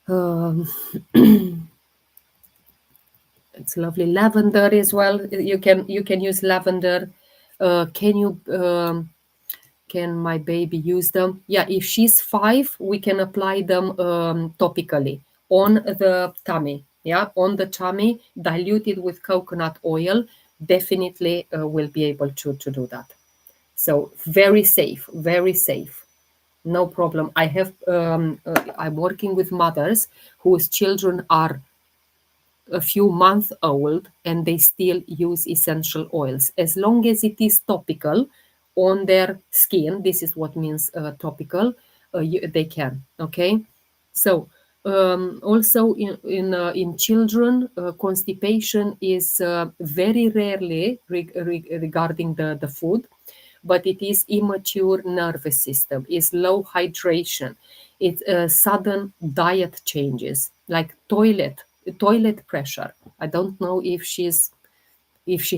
Um, it's lovely. Lavender as well. You can use lavender. Can my baby use them? Yeah, if she's 5, we can apply them topically on the tummy. Yeah, on the tummy, diluted with coconut oil. Definitely will be able to do that. So very safe, very safe. No problem. I'm working with mothers whose children are a few months old and they still use essential oils as long as it is topical on their skin. This is what means topical. They can. Okay, so also in children, constipation is very rarely regarding the food, but it is immature nervous system, is low hydration, it's sudden diet changes, like toilet pressure. I don't know if she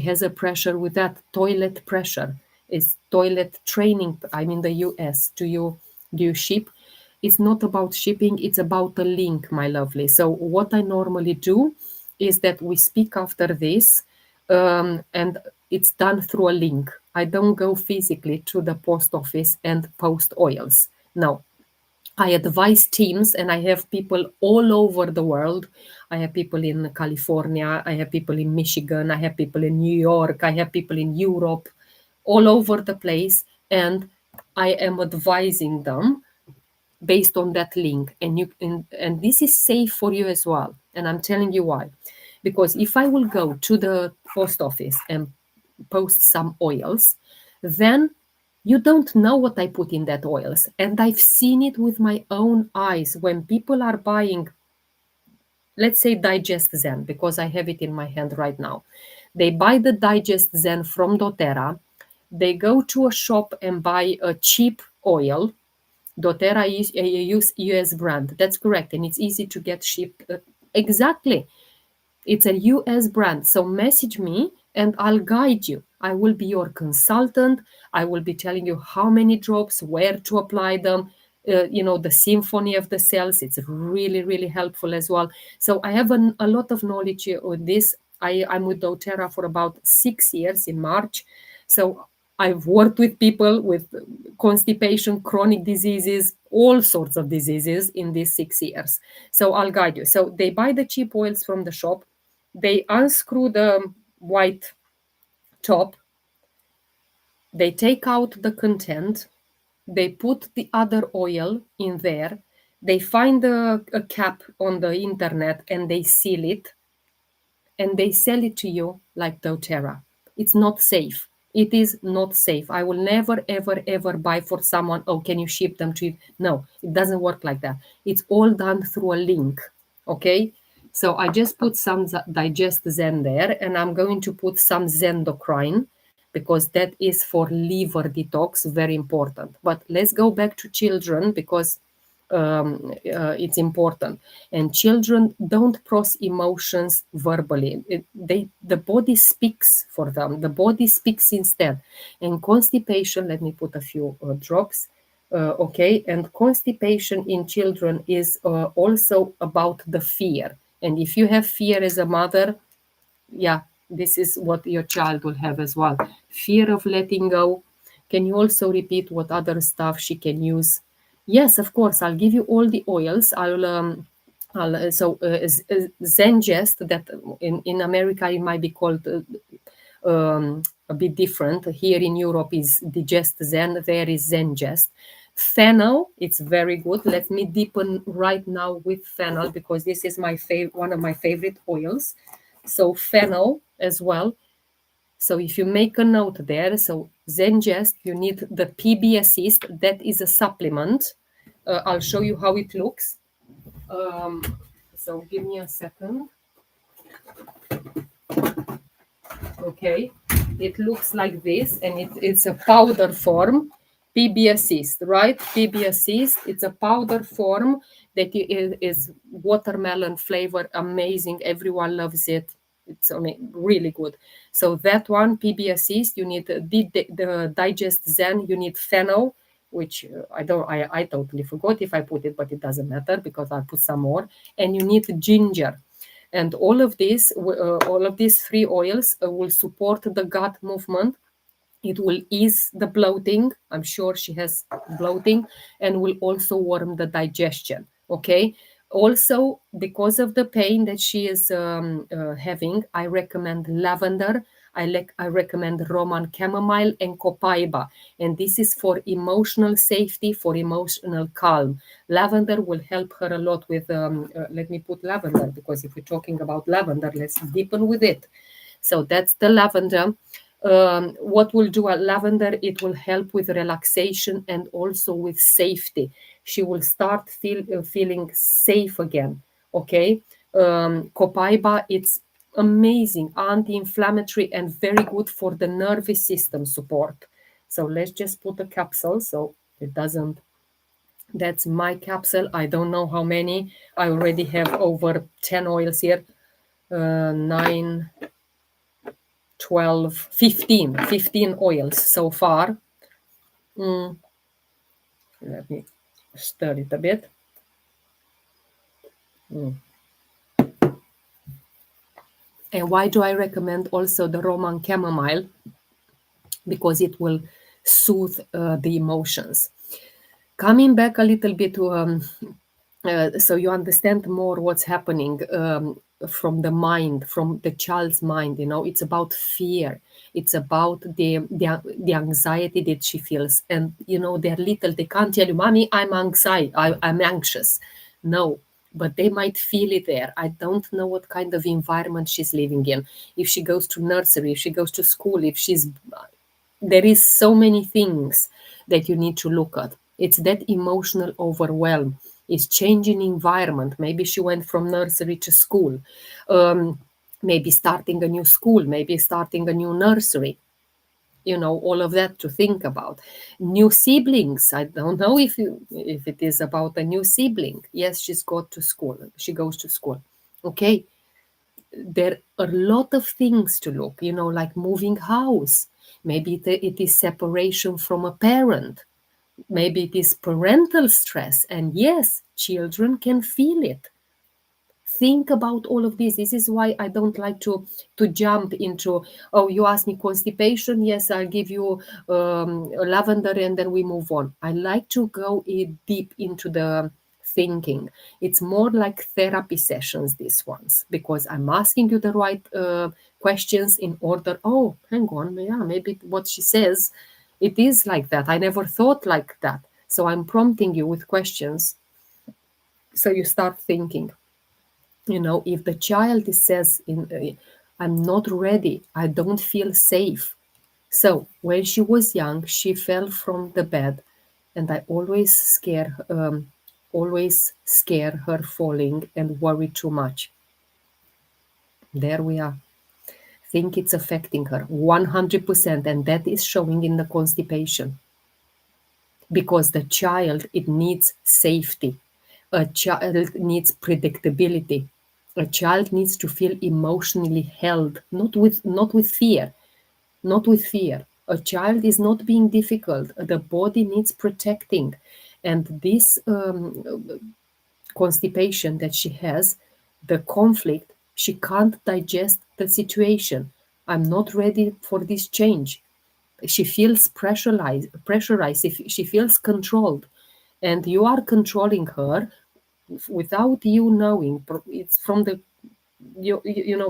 has a pressure with that. Toilet pressure is toilet training. I'm in the US. Do you ship? It's not about shipping, it's about a link, my lovely. So what I normally do is that we speak after this, and it's done through a link. I don't go physically to the post office and post oils. No, I advise teams, and I have people all over the world. I have people in California, I have people in Michigan, I have people in New York, I have people in Europe, all over the place. And I am advising them based on that link, and this is safe for you as well, and I'm telling you why. Because if I will go to the post office and post some oils, then you don't know what I put in that oils, and I've seen it with my own eyes when people are buying, let's say, Digest Zen, because I have it in my hand right now. They buy the Digest Zen from doTERRA. They go to a shop and buy a cheap oil. doTERRA is a US brand. That's correct. And it's easy to get shipped. Exactly. It's a US brand. So message me and I'll guide you. I will be your consultant. I will be telling you how many drops, where to apply them, the symphony of the cells. It's really, really helpful as well. So I have a lot of knowledge on this. I'm with doTERRA for about 6 years in March. So I've worked with people with constipation, chronic diseases, all sorts of diseases in these 6 years. So I'll guide you. So they buy the cheap oils from the shop, they unscrew the white top, they take out the content, they put the other oil in there, they find a cap on the internet and they seal it, and they sell it to you like doTERRA. It's not safe. It is not safe. I will never, ever, ever buy for someone, oh, can you ship them to you? No, it doesn't work like that. It's all done through a link. Okay? So I just put some Digest Zen there, and I'm going to put some Zendocrine because that is for liver detox, very important. But let's go back to children because it's important. And children don't process emotions verbally. The body speaks for them. The body speaks instead. And constipation, let me put a few drops. Okay, and constipation in children is also about the fear. And if you have fear as a mother, yeah, this is what your child will have as well. Fear of letting go. Can you also repeat what other stuff she can use? Yes, of course. I'll give you all the oils. Zengest, that in America it might be called a bit different. Here in Europe is Digest Zen. There is Zengest. Fennel, it's very good. Let me deepen right now with fennel because this is one of my favorite oils. So fennel as well. So if you make a note there, so Zengest, you need the PB Assist. That is a supplement. I'll show you how it looks. So give me a second. Okay, it looks like this, and it's a powder form. PB Assist, right? PB Assist, it's a powder form that is watermelon flavor, amazing. Everyone loves it. It's really good. So that one, PB Assist, you need the Digest Zen, you need fennel, which I totally forgot if I put it, but it doesn't matter because I'll put some more. And you need ginger. And all of these three oils will support the gut movement. It will ease the bloating. I'm sure she has bloating, and will also warm the digestion. Okay. Also, because of the pain that she is having, I recommend lavender. I recommend Roman chamomile and copaiba, and this is for emotional safety, for emotional calm. Lavender will help her a lot with. Let me put lavender because if we're talking about lavender, let's deepen with it. So that's the lavender. What will do a lavender? It will help with relaxation and also with safety. She will start feeling safe again. Okay. Copaiba, it's amazing, anti-inflammatory and very good for the nervous system support. So let's just put a capsule so it doesn't. That's my capsule. I don't know how many. I already have over 10 oils here. 9, 12, 15 oils so far. Let me stir it a bit. And why do I recommend also the Roman chamomile? Because it will soothe the emotions. Coming back a little bit to so you understand more what's happening. from the mind, from the child's mind. It's about fear. It's about the anxiety that she feels. And they're little, they can't tell you, mommy, I'm anxious. No, but they might feel it there. I don't know what kind of environment she's living in. If she goes to nursery, if she goes to school, if she's there is so many things that you need to look at. It's that emotional overwhelm. It's changing environment. Maybe she went from nursery to school. Maybe starting a new school, maybe starting a new nursery. All of that to think about. New siblings. I don't know if it is about a new sibling. Yes, she goes to school. Okay, there are a lot of things to look, like moving house. Maybe it is separation from a parent. Maybe it is parental stress. And yes, children can feel it. Think about all of this. This is why I don't like to jump into, oh, you ask me constipation, yes, I'll give you lavender and then we move on. I like to go deep into the thinking. It's more like therapy sessions, these ones, because I'm asking you the right questions in order. Oh, hang on, yeah, maybe what she says, it is like that. I never thought like that. So I'm prompting you with questions. So you start thinking. If the child says I'm not ready, I don't feel safe. So when she was young, she fell from the bed, and I always scare her falling and worry too much. There we are. Think it's affecting her 100%, and that is showing in the constipation, because the child, it needs safety. A child needs predictability. A child needs to feel emotionally held, not with fear, not with fear. A child is not being difficult. The body needs protecting, and this constipation that she has, the conflict, she can't digest the situation. I'm not ready for this change. She feels pressurized. If she feels controlled, and you are controlling her without you knowing. It's from the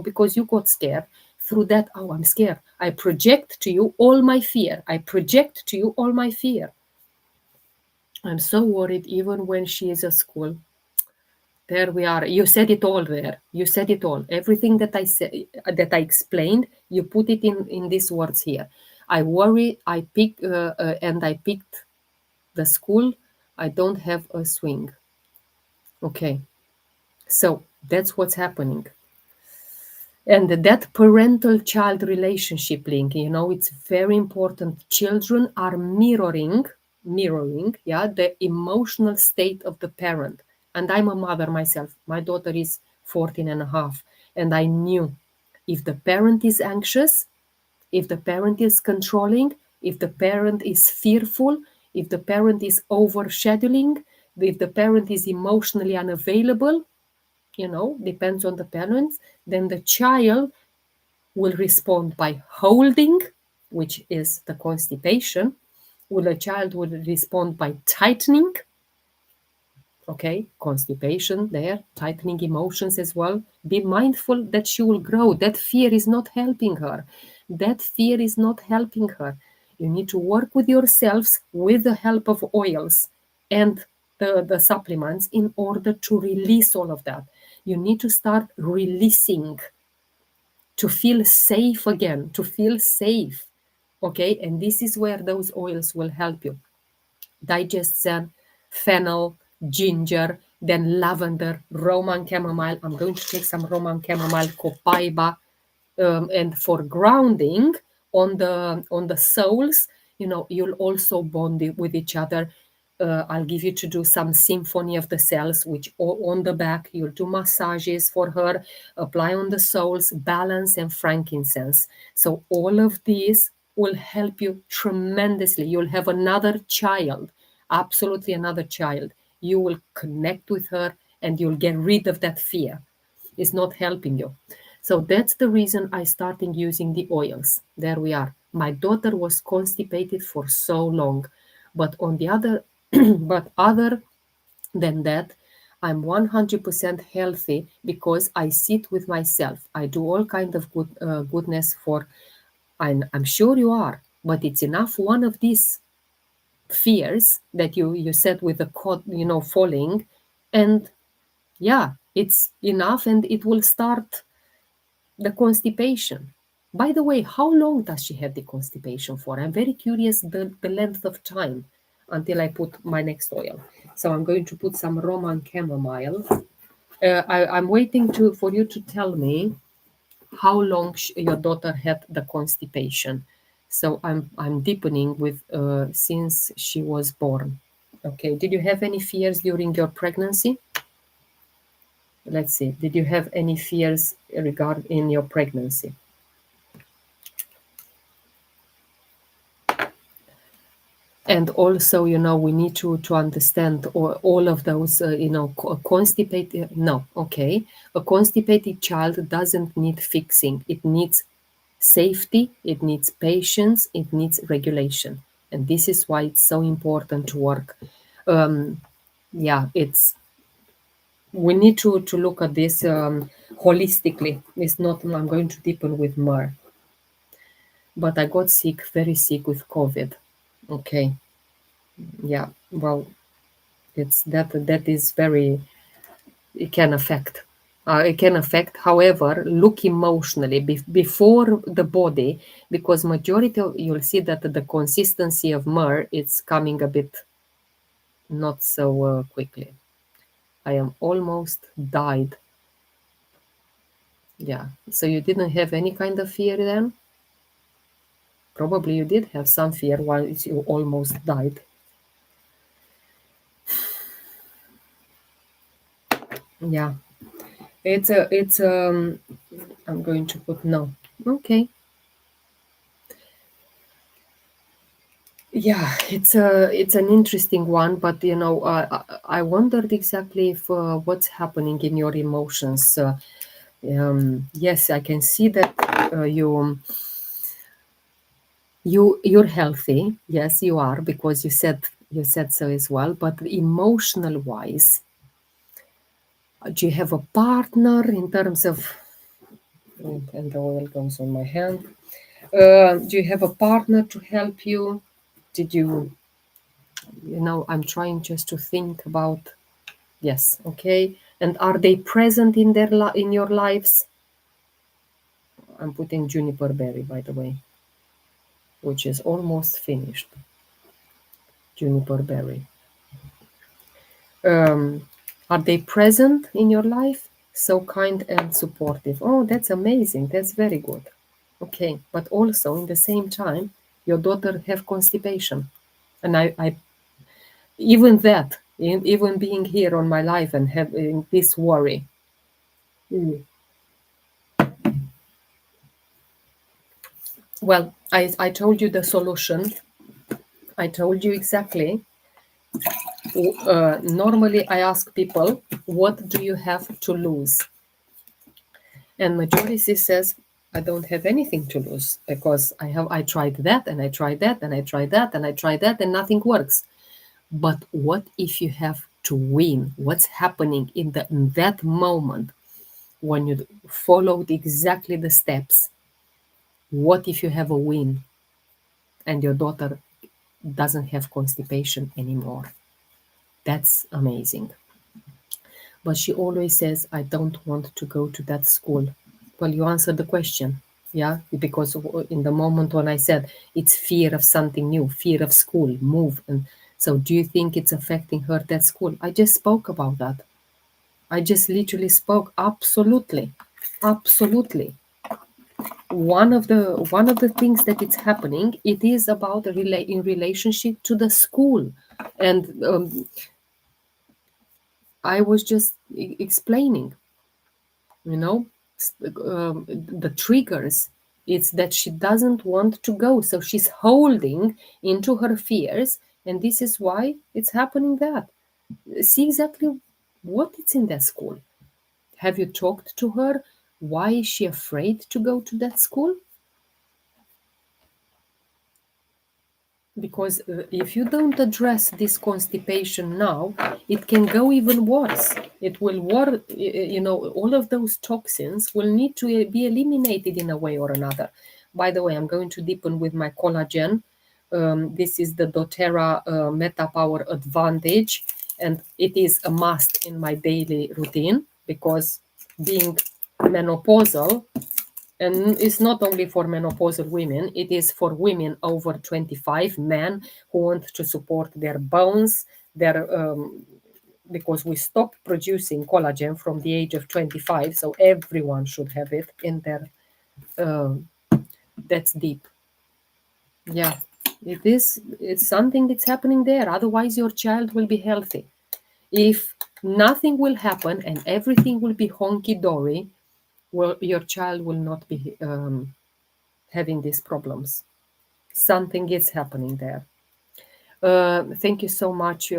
because you got scared. Through that, oh, I'm scared, I project to you all my fear. I'm so worried. Even when she is at school, there we are. You said it all there. You said it all. Everything that I said, that I explained, you put it in these words here. I worry. I picked the school. I don't have a swing. Okay, so that's what's happening. And that parental child relationship link, it's very important. Children are mirroring, yeah, the emotional state of the parent. And I'm a mother myself. My daughter is 14 and a half. And I knew, if the parent is anxious, if the parent is controlling, if the parent is fearful, if the parent is overshadowing, if the parent is emotionally unavailable, depends on the parents, then the child will respond by holding, which is the constipation. Will a child will respond by tightening? Okay, constipation there, tightening emotions as well. Be mindful that she will grow. That fear is not helping her. That fear is not helping her. You need to work with yourselves with the help of oils and the supplements in order to release all of that. You need to start releasing, to feel safe again, to feel safe. Okay, and this is where those oils will help you. Digestion, fennel, ginger, then lavender, Roman chamomile. I'm going to take some Roman chamomile, copaiba, and for grounding on the soles, you'll also bond it with each other. I'll give you to do some symphony of the cells, which on the back you'll do massages for her, apply on the soles, balance and frankincense. So all of these will help you tremendously. You'll have another child, absolutely another child. You will connect with her and you'll get rid of that fear. It's not helping you. So that's the reason I started using the oils. There we are. My daughter was constipated for so long, but on the other, but other than that, I'm 100% healthy because I sit with myself. I do all kind of goodness for. I'm sure you are, but it's enough. One of these fears that you said with the code, falling, and yeah, it's enough, and it will start the constipation. By the way, how long does she have the constipation for? I'm very curious the length of time until I put my next oil. So I'm going to put some Roman chamomile. I'm waiting for you to tell me how long your daughter had the constipation. So I'm deepening with since she was born. Okay. Did you have any fears during your pregnancy? Let's see. Did you have any fears regarding in your pregnancy? And also, we need to understand all of those, constipated. No, okay. A constipated child doesn't need fixing. It needs safety, it needs patience, it needs regulation. And this is why it's so important to work. Yeah, we need to look at this holistically. It's not, I'm going to deepen with more. But I got sick, very sick with COVID. Okay. Yeah. Well, it's that is very, it can affect. It can affect, however, look emotionally before the body, because majority of, you'll see that the consistency of myrrh it's coming a bit not so quickly. I am almost died. Yeah. So you didn't have any kind of fear then? Probably you did have some fear while you almost died. Yeah. It's I'm going to put no. Okay. Yeah, it's an interesting one, but I wondered exactly if what's happening in your emotions. Yes, I can see that you're healthy. Yes, you are, because you said so as well. But emotional wise, do you have a partner in terms of? And the oil goes on my hand. Do you have a partner to help you? Did you? I'm trying just to think about. Yes, okay. And are they present in in your lives? I'm putting juniper berry, by the way, which is almost finished. Juniper berry. Are they present in your life? So kind and supportive. Oh, that's amazing. That's very good. Okay, but also in the same time, your daughter have constipation, and I even that, even being here on my life and having this worry. Mm. Well, I told you the solution. I told you exactly. Normally, I ask people, "What do you have to lose?" And majority says, "I don't have anything to lose because I tried that and I tried that and I tried that and I tried that and nothing works." But what if you have to win? What's happening in that moment when you followed exactly the steps? What if you have a win and your daughter doesn't have constipation anymore? That's amazing. But she always says, "I don't want to go to that school." Well, you answered the question. Yeah, because in the moment when I said it's fear of something new, fear of school, move. And so, do you think it's affecting her that school? I just spoke about that. I just literally spoke. Absolutely. Absolutely. One of the things that it's happening, it is about in relationship to the school. And I was just explaining, you know the triggers. It's that she doesn't want to go, so she's holding into her fears, and this is why it's happening. That see exactly what it's in that school. Have you talked to her? Why is she afraid to go to that school? because if you don't address this constipation now, it can go even worse. It will all of those toxins will need to be eliminated in a way or another. By the way, I'm going to deepen with my collagen. This is the doTERRA Meta Power Advantage, and it is a must in my daily routine because being menopausal, and it's not only for menopausal women, it is for women over 25, men who want to support their bones, their because we stop producing collagen from the age of 25, so everyone should have it in their that's deep. Yeah, it's something that's happening there. Otherwise your child will be healthy. If nothing will happen and everything will be honky dory, well, your child will not be having these problems. Something is happening there. Thank you so much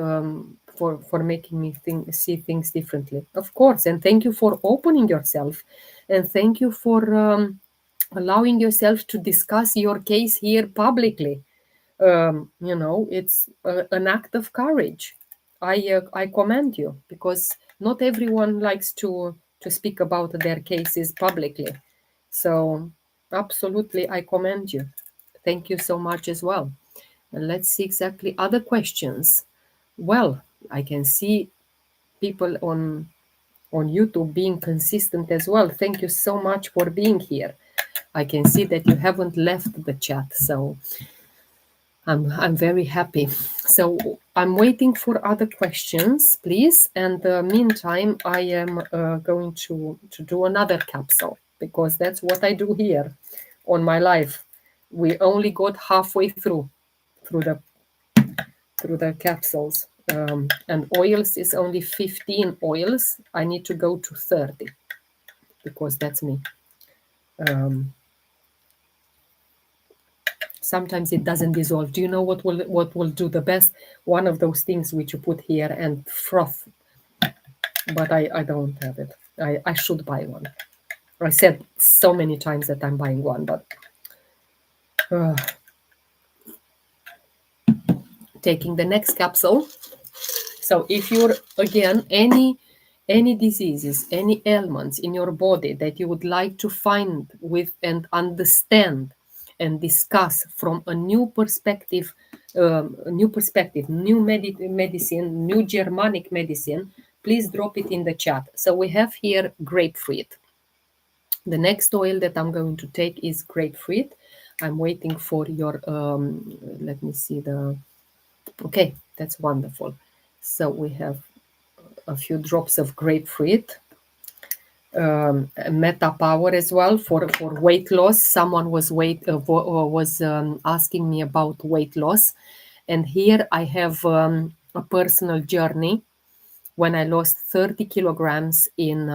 for making me see things differently. Of course, and thank you for opening yourself, and thank you for allowing yourself to discuss your case here publicly. It's an act of courage. I commend you because not everyone likes to speak about their cases publicly. So absolutely, I commend you. Thank you so much as well. And let's see exactly other questions. Well, I can see people on YouTube being consistent as well. Thank you so much for being here. I can see that you haven't left the chat, so I'm very happy. So I'm waiting for other questions, please. And meantime, I am going to do another capsule because that's what I do here on my life. We only got halfway through the through the capsules. And oils is only 15 oils. I need to go to 30 because that's me. Sometimes it doesn't dissolve. Do you know what will do the best? One of those things which you put here and froth, but I don't have it. I should buy one. I said so many times that I'm buying one, but taking the next capsule. So if you're again any diseases, any ailments in your body that you would like to find with and understand and discuss from a new perspective, new medicine, new Germanic medicine, please drop it in the chat. So we have here grapefruit. The next oil that I'm going to take is grapefruit. I'm waiting for your, let me see the, okay, that's wonderful. So we have a few drops of grapefruit. Meta Power as well for weight loss. Someone was asking me about weight loss, and here I have a personal journey when I lost 30 kilograms in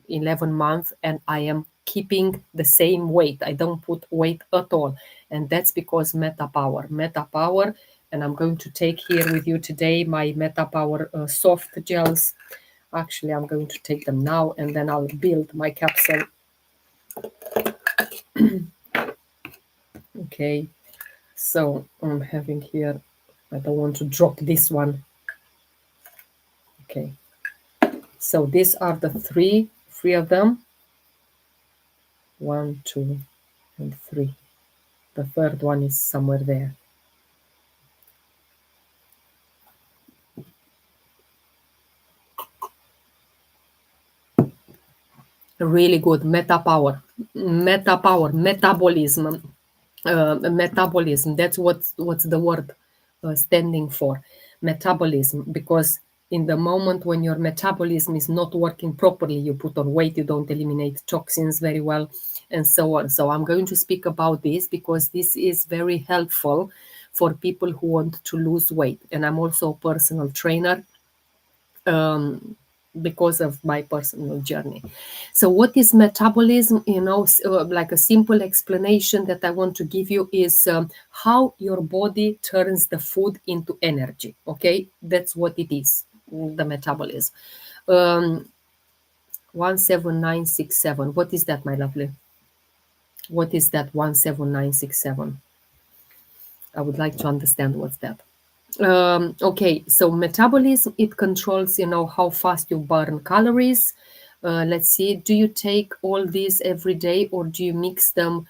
11 months, and I am keeping the same weight. I don't put weight at all, and that's because Meta Power. And I'm going to take here with you today my Meta Power soft gels. Actually, I'm going to take them now and then I'll build my capsule. Okay, so I'm having here, I don't want to drop this one. Okay, so these are the three of them. 1, 2, and 3. The third one is somewhere there. Really good. Meta Power, metabolism. Metabolism, that's what's the word standing for, metabolism, because in the moment when your metabolism is not working properly, you put on weight, you don't eliminate toxins very well, and so on. So I'm going to speak about this because this is very helpful for people who want to lose weight, and I'm also a personal trainer because of my personal journey. So what is metabolism? Like a simple explanation that I want to give you is how your body turns the food into energy. Okay, that's what it is, the metabolism. 17967. What is that, my lovely? What is that 17967? I would like to understand what's that. Okay, so metabolism, it controls, how fast you burn calories. Let's see, do you take all these every day or do you mix them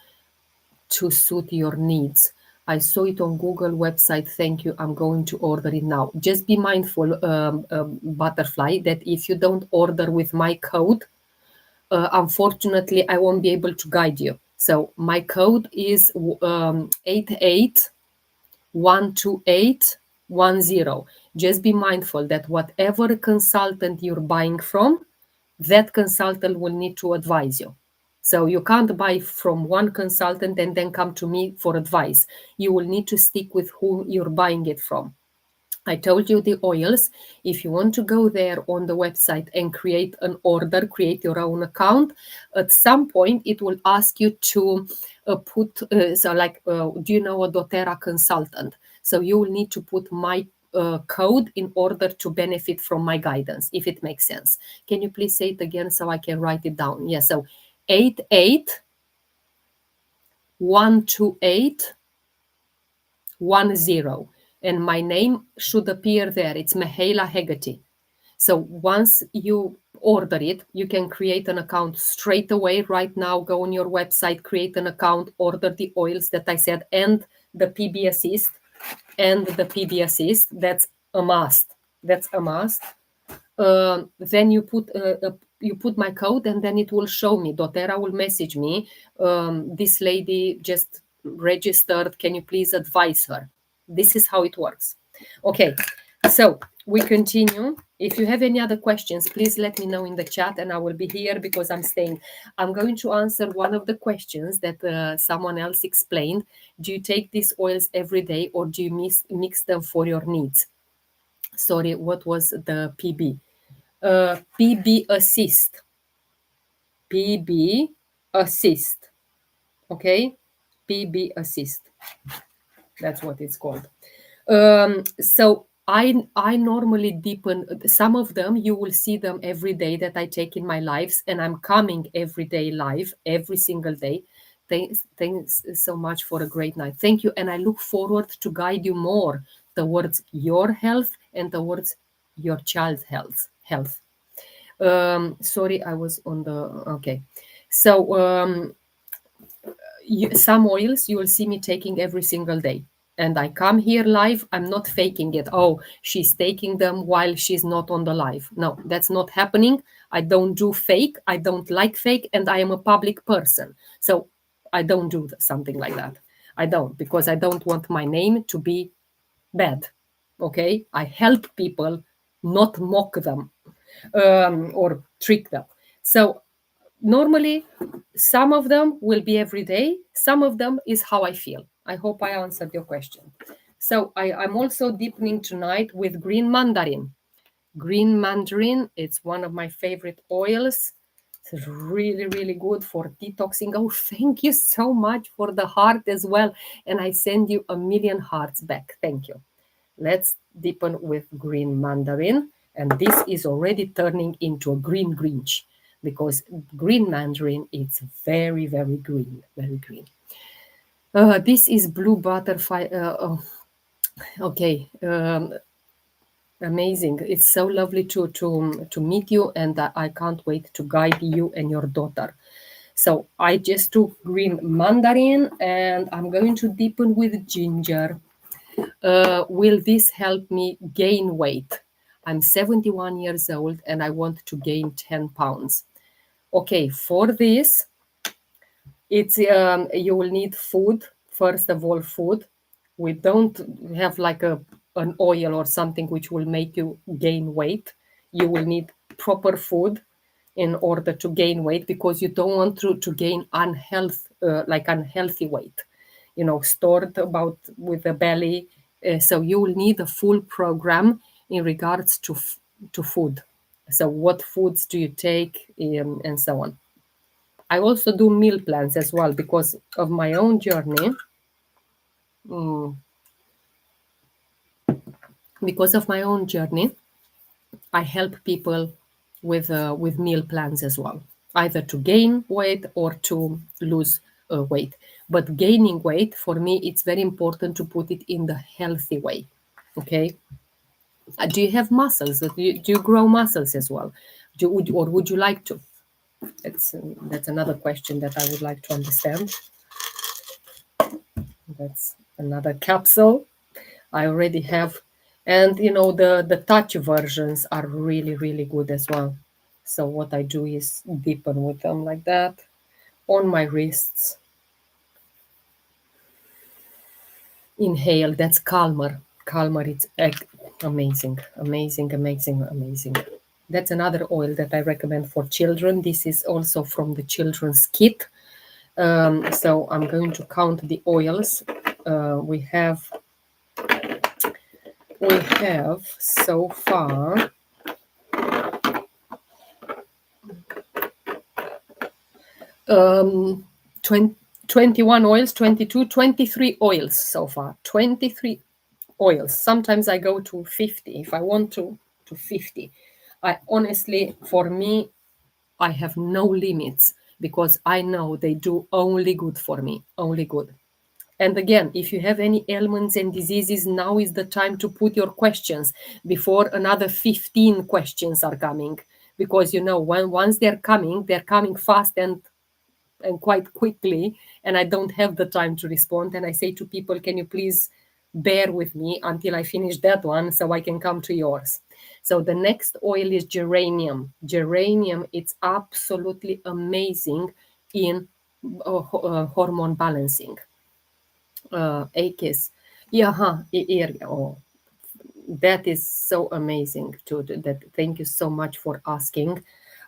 to suit your needs? I saw it on Google website. Thank you. I'm going to order it now. Just be mindful, Butterfly, that if you don't order with my code, unfortunately, I won't be able to guide you. So my code is 88128110. Just be mindful that whatever consultant you're buying from, that consultant will need to advise you. So you can't buy from one consultant and then come to me for advice. You will need to stick with who you're buying it from. I told you the oils. If you want to go there on the website and create an order, create your own account, at some point it will ask you to put, do you know a doTERRA consultant? So you will need to put my code in order to benefit from my guidance, if it makes sense. Can you please say it again so I can write it down? Yeah, so 88128110, and my name should appear there. It's Mihaela Hegarty. So once you order it, you can create an account straight away. Right now, go on your website, create an account, order the oils that I said, and the PB Assist, and the PB Assist. That's a must. That's a must. Then you put my code, and then it will show me. doTERRA will message me. This lady just registered. Can you please advise her? This is how it works. Okay, so we continue. If you have any other questions, please let me know in the chat, and I will be here because I'm staying. I'm going to answer one of the questions that someone else explained. Do you take these oils every day, or do you mix them for your needs? Sorry, what was the PB? PB Assist. PB Assist. Okay? PB Assist. That's what it's called. So I normally deepen some of them. You will see them every day that I take in my lives, and I'm coming every day live, every single day. Thanks so much for a great night. Thank you. And I look forward to guide you more towards your health and towards your child's health. Sorry, I was on the okay. So some oils you will see me taking every single day, and I come here live. I'm not faking it. Oh, she's taking them while she's not on the live. No, that's not happening. I don't do fake. I don't like fake, and I am a public person, so I don't do something like that. I don't, because I don't want my name to be bad. Okay, I help people, not mock them or trick them. So normally, some of them will be every day. Some of them is how I feel. I hope I answered your question. So I'm also deepening tonight with green mandarin. Green mandarin, it's one of my favorite oils. It's really, really good for detoxing. Oh, thank you so much for the heart as well. And I send you a million hearts back. Thank you. Let's deepen with green mandarin. And this is already turning into a green Grinch, because green mandarin, it's very, very green, very green. This is blue butterfly. Okay, amazing. It's so lovely to meet you, and I can't wait to guide you and your daughter. So I just took green mandarin, and I'm going to deepen with ginger. Will this help me gain weight? I'm 71 years old and I want to gain 10 pounds. Okay, for this, it's you will need food. First of all, food. We don't have like an oil or something which will make you gain weight. You will need proper food in order to gain weight, because you don't want to gain unhealthy weight, stored about with the belly. So you will need a full program in regards to food. So what foods do you take, and so on. I also do meal plans as well because of my own journey. Mm, because of my own journey, I help people with meal plans as well, either to gain weight or to lose weight. But gaining weight, for me, it's very important to put it in the healthy way. Okay. Do you have muscles? Do you grow muscles as well? Or would you like to? That's another question that I would like to understand. That's another capsule I already have. And the touch versions are really, really good as well. So what I do is deepen with them like that on my wrists. Inhale, that's calmer. Calmer, it's amazing, amazing, amazing, amazing. That's another oil that I recommend for children. This is also from the children's kit. So I'm going to count the oils. We have so far 20, 21 oils, 22, 23 oils so far. 23 oils. Sometimes I go to 50 if I want to 50. I honestly, for me, I have no limits because I know they do only good for me, only good. And again, if you have any ailments and diseases, now is the time to put your questions before another 15 questions are coming. Because when once they're coming fast and quite quickly, and I don't have the time to respond. And I say to people, can you please bear with me until I finish that one so I can come to yours. So the next oil is geranium. Geranium, it's absolutely amazing in hormone balancing. AKIS. Yeah, oh, that is so amazing too. That thank you so much for asking.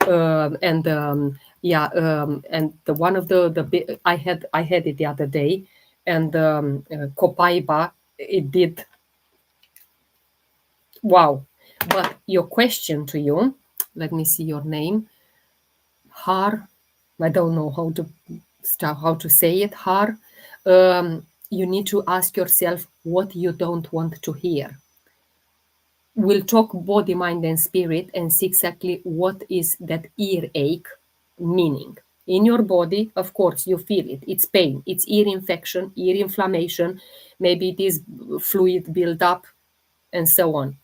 And yeah, and the one of I had it the other day, and Copaiba, it did wow. But your question to you, let me see your name, Har. I don't know how to say it. Har. You need to ask yourself what you don't want to hear. We'll talk body, mind, and spirit and see exactly what is that earache meaning. In your body, of course, you feel it. It's pain, it's ear infection, ear inflammation, maybe it is fluid buildup, and so on.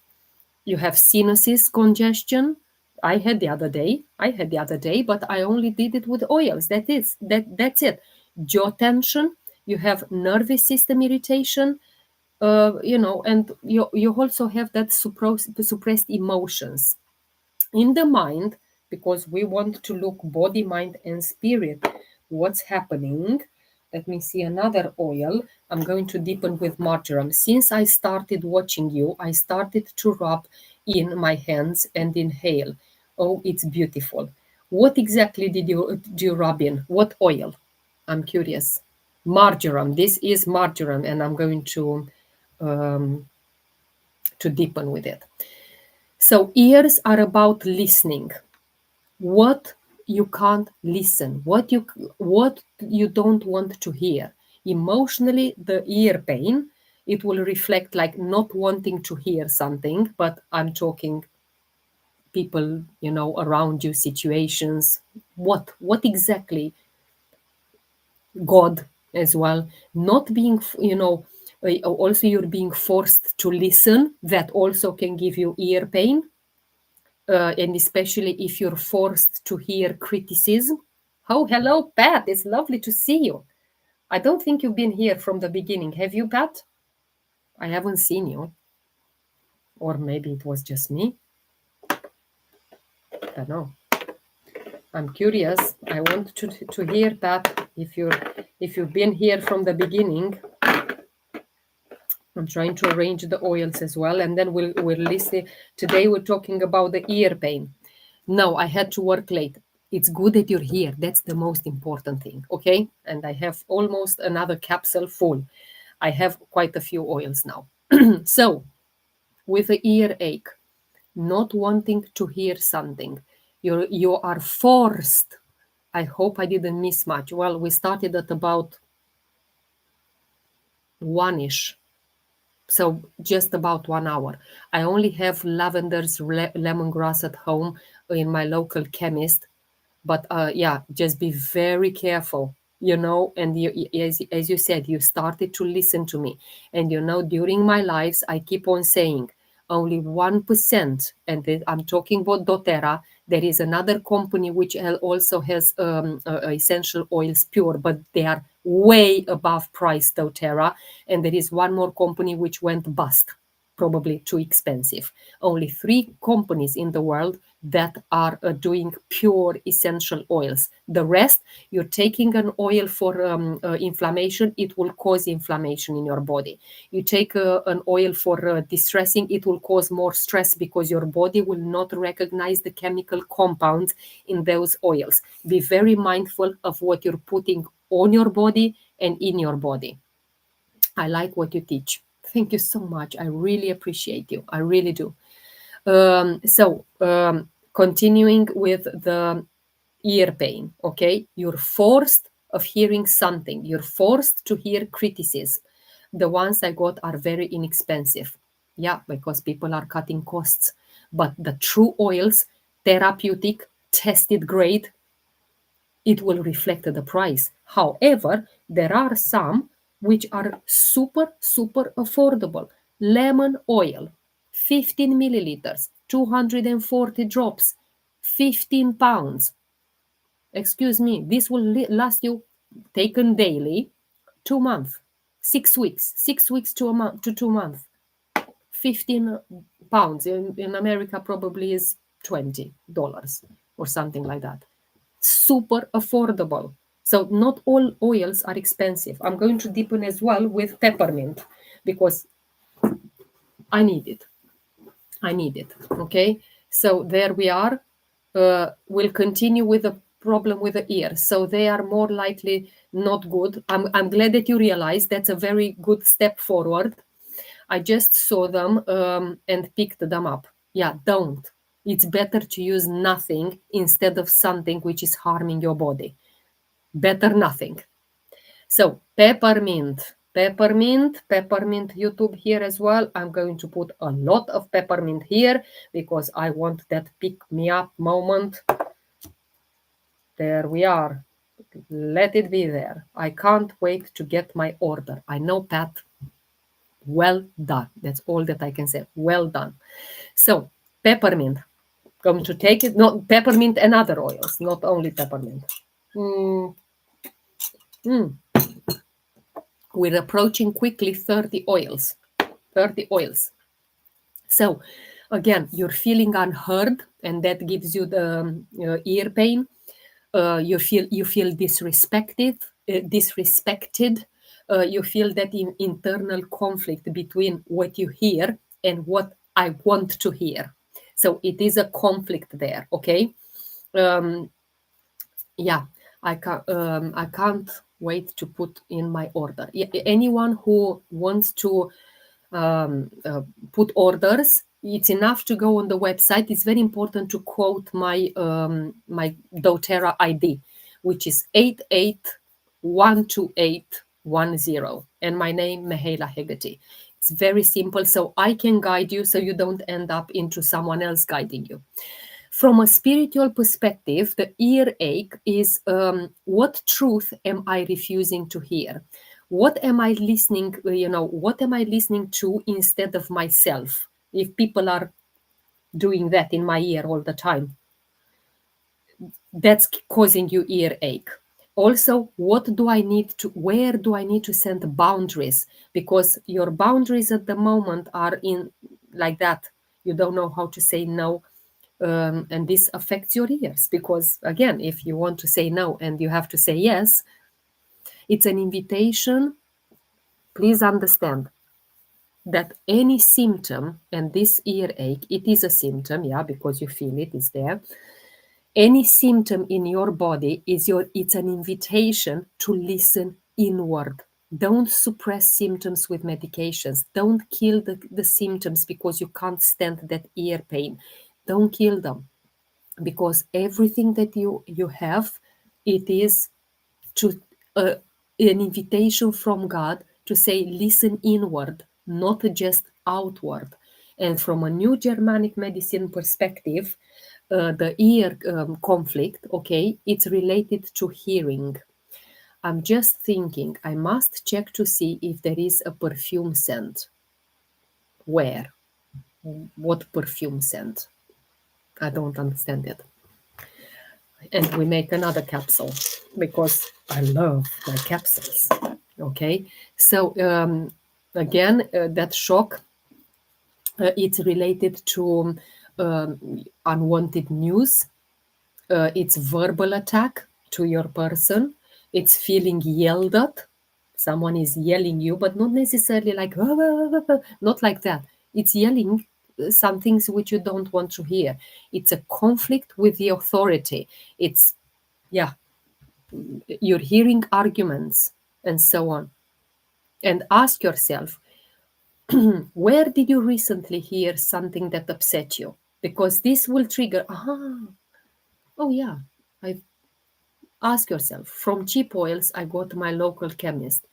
You have sinuses congestion. I had the other day, but I only did it with oils. That's it. Jaw tension. You have nervous system irritation, and you also have that suppressed emotions in the mind, because we want to look body, mind, and spirit. What's happening? Let me see another oil. I'm going to deepen with marjoram. Since I started watching you, I started to rub in my hands and inhale. Oh, it's beautiful. What exactly did you rub in? What oil? I'm curious. Marjoram. This is marjoram, and I'm going to deepen with it. So ears are about listening. What you can't listen, what you don't want to hear. Emotionally, the ear pain, it will reflect like not wanting to hear something, but I'm talking people, around you, situations. What exactly? God as well. Not being, also you're being forced to listen. That also can give you ear pain. And especially if you're forced to hear criticism. Oh, hello, Pat. It's lovely to see you. I don't think you've been here from the beginning. Have you, Pat? I haven't seen you. Or maybe it was just me. I don't know. I'm curious. I want to hear, Pat, if you've been here from the beginning. I'm trying to arrange the oils as well, and then we'll listen. Today we're talking about the ear pain. No, I had to work late. It's good that you're here. That's the most important thing. Okay, and I have almost another capsule full. I have quite a few oils now. So, with the earache, not wanting to hear something, you are forced. I hope I didn't miss much. Well, we started at about one-ish, so just about 1 hour. I only have lavenders, lemongrass at home in my local chemist, but yeah, just be very careful. and as you said, you started to listen to me. And during my lives, I keep on saying only 1%, and I'm talking about doTERRA. There is another company which also has essential oils pure, but they are way above price doTERRA. And there is one more company which went bust, probably too expensive. Only three companies in the world that are doing pure essential oils. The rest, you're taking an oil for inflammation, it will cause inflammation in your body. You take an oil for distressing, it will cause more stress because your body will not recognize the chemical compounds in those oils. Be very mindful of what you're putting on your body and in your body. I like what you teach. Thank you so much. I really appreciate you. I really do. Continuing with the ear pain, okay? You're forced of hearing something. You're forced to hear criticism. The ones I got are very inexpensive. Yeah, because people are cutting costs. But the true oils, therapeutic, tested grade, it will reflect the price. However, there are some which are super, super affordable. Lemon oil, 15 milliliters, 240 drops, 15 pounds. Excuse me, this will last you, taken daily, 2 months, 6 weeks, 6 weeks to a month to 2 months. 15 pounds in America probably is $20 or something like that. Super affordable. So not all oils are expensive. I'm going to deepen as well with peppermint because I need it. I need it. Okay. So there we are. We'll continue with the problem with the ears. So they are more likely not good. I'm glad that you realize that's a very good step forward. I just saw them and picked them up. Yeah, don't. It's better to use nothing instead of something which is harming your body. Better nothing. So peppermint YouTube here as well. I'm going to put a lot of peppermint here because I want that pick me up moment. There we are. Let it be there. I can't wait to get my order. I know, Pat. Well done. That's all that I can say. Well done. So peppermint. Going to take it. Not peppermint and other oils, not only peppermint. Mm, mm. We're approaching quickly 30 oils. 30 oils. So again, you're feeling unheard, and that gives you the ear pain. You feel disrespected. You feel that internal conflict between what you hear and what I want to hear. So it is a conflict there. Okay. Um, yeah, I can't wait to put in my order. Anyone who wants to put orders, it's enough to go on the website. It's very important to quote my doTERRA ID, which is 8812810, and my name Mihaela Hegarty. It's very simple, so I can guide you, so you don't end up into someone else guiding you. From a spiritual perspective, the earache is what truth am I refusing to hear? What am I listening, what am I listening to instead of myself? If people are doing that in my ear all the time, that's causing you earache. Also, where do I need to send boundaries? Because your boundaries at the moment are in like that. You don't know how to say no. And this affects your ears because, again, if you want to say no and you have to say yes, it's an invitation. Please understand that any symptom, and this earache, it is a symptom, yeah, because you feel it is there. Any symptom in your body it's an invitation to listen inward. Don't suppress symptoms with medications. Don't kill the symptoms because you can't stand that ear pain. Don't kill them, because everything that you have, it is to an invitation from God to say listen inward, not just outward. And from a new Germanic medicine perspective, the ear conflict, okay, it's related to hearing. I'm just thinking I must check to see if there is a perfume scent. Where? What perfume scent? I don't understand it. And we make another capsule because I love my capsules. Okay, so again, that shock, it's related to unwanted news. It's verbal attack to your person. It's feeling yelled at. Someone is yelling you, but not necessarily like not like that. It's yelling some things which you don't want to hear. It's a conflict with the authority. It's, yeah, you're hearing arguments and so on. And ask yourself, where did you recently hear something that upset you? Because this will trigger, oh yeah, I ask yourself, from cheap oils I go to my local chemist.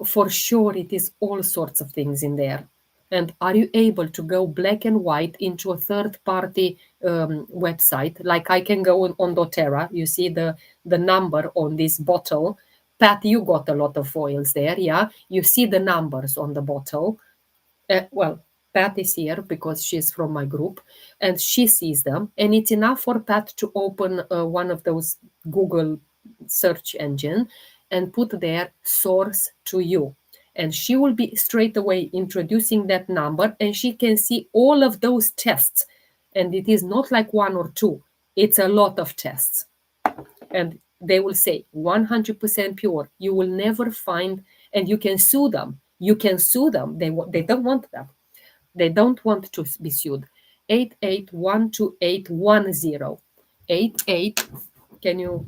For sure, it is all sorts of things in there. And are you able to go black and white into a third party website? Like I can go on doTERRA, you see the number on this bottle. Pat, you got a lot of oils there, yeah? You see the numbers on the bottle. Well, Pat is here because she's from my group and she sees them. And it's enough for Pat to open one of those Google search engine and put their source to you. And she will be straight away introducing that number and she can see all of those tests. And it is not like one or two, it's a lot of tests. And they will say 100% pure. You will never find, and you can sue them. You can sue them. They don't want that. They don't want to be sued. 88128110. 88, can you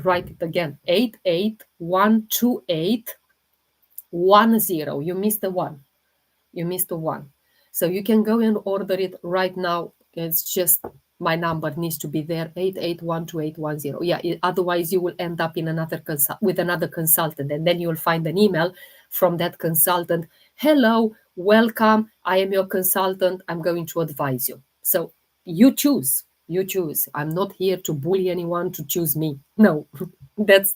write it again? 88128110. You missed the one. You missed the one. So you can go and order it right now. It's just my number needs to be there, 88128110. Yeah, otherwise you will end up in with another consultant, and then you'll find an email from that consultant. Hello, welcome. I am your consultant. I'm going to advise you. So you choose. You choose. I'm not here to bully anyone to choose me. No, that's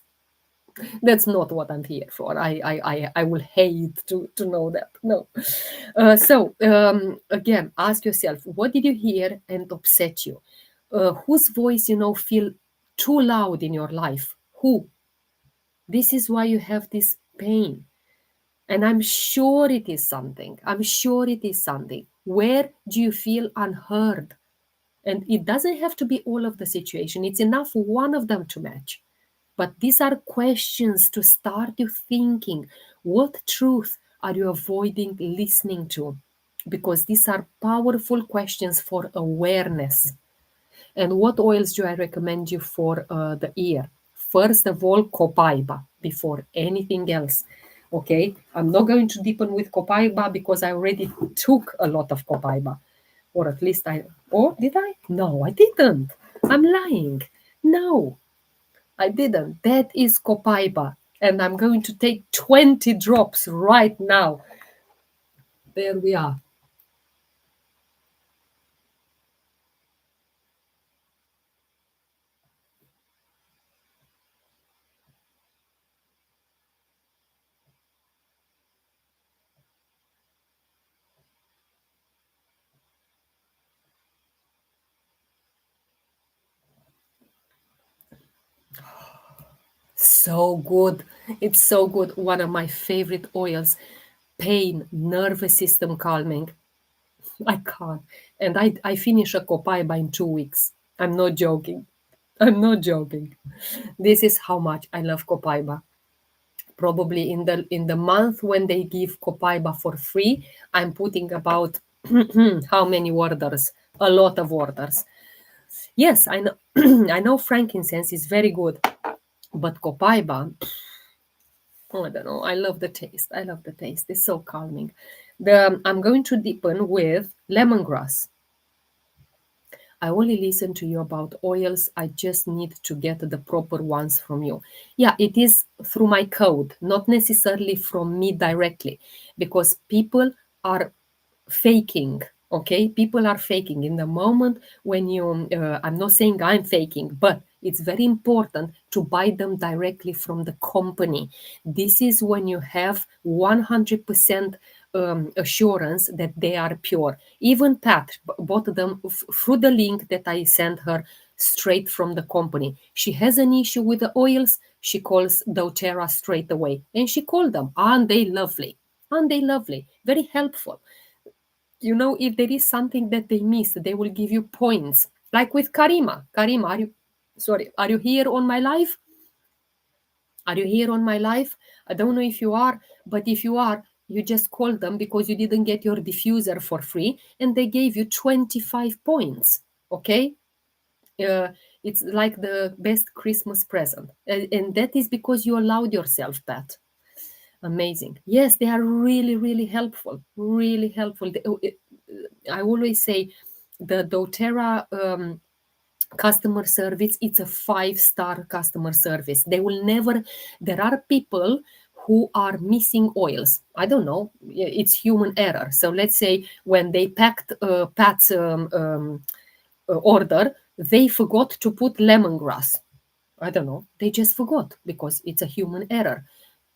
not what I'm here for. I will hate to know that. No. So again, ask yourself, what did you hear and upset you? Whose voice, feel too loud in your life? Who? This is why you have this pain. And I'm sure it is something. I'm sure it is something. Where do you feel unheard? And it doesn't have to be all of the situation. It's enough one of them to match. But these are questions to start you thinking. What truth are you avoiding listening to? Because these are powerful questions for awareness. And what oils do I recommend you for the ear? First of all, copaiba before anything else. Okay, I'm not going to deepen with copaiba because I already took a lot of copaiba. Or at least did I? No, I didn't. I'm lying. No, I didn't. That is copaiba. And I'm going to take 20 drops right now. There we are. So good. It's so good. One of my favorite oils. Pain, nervous system calming. I can't. And I finish a copaiba in 2 weeks. I'm not joking. I'm not joking. This is how much I love copaiba. Probably in the month when they give copaiba for free, I'm putting about how many orders? A lot of orders. Yes, I know. I know frankincense is very good, but copaiba, I don't know. I love the taste. I love the taste. It's so calming. I'm going to deepen with lemongrass. I only listen to you about oils. I just need to get the proper ones from you. Yeah, it is through my code, not necessarily from me directly, because people are faking. Okay, people are faking in the moment when I'm not saying I'm faking, but It's very important to buy them directly from the company. This is when you have 100% assurance that they are pure. Even Pat bought them through the link that I sent her straight from the company. She has an issue with the oils, she calls doTERRA straight away. And she called them. Aren't they lovely? Aren't they lovely? Very helpful. You know, if there is something that they miss, they will give you points. Like with Karima. Karima, are you here on my live? Are you here on my live? I don't know if you are, but if you are, you just called them because you didn't get your diffuser for free and they gave you 25 points. Okay? Uh, it's like the best Christmas present. And that is because you allowed yourself that. Amazing. Yes, they are really, really helpful. Really helpful. I always say the doTERRA customer service, it's a 5-star customer service. They will never, there are people who are missing oils. I don't know, it's human error. So let's say when they packed Pat's order, they forgot to put lemongrass. I don't know, they just forgot because it's a human error.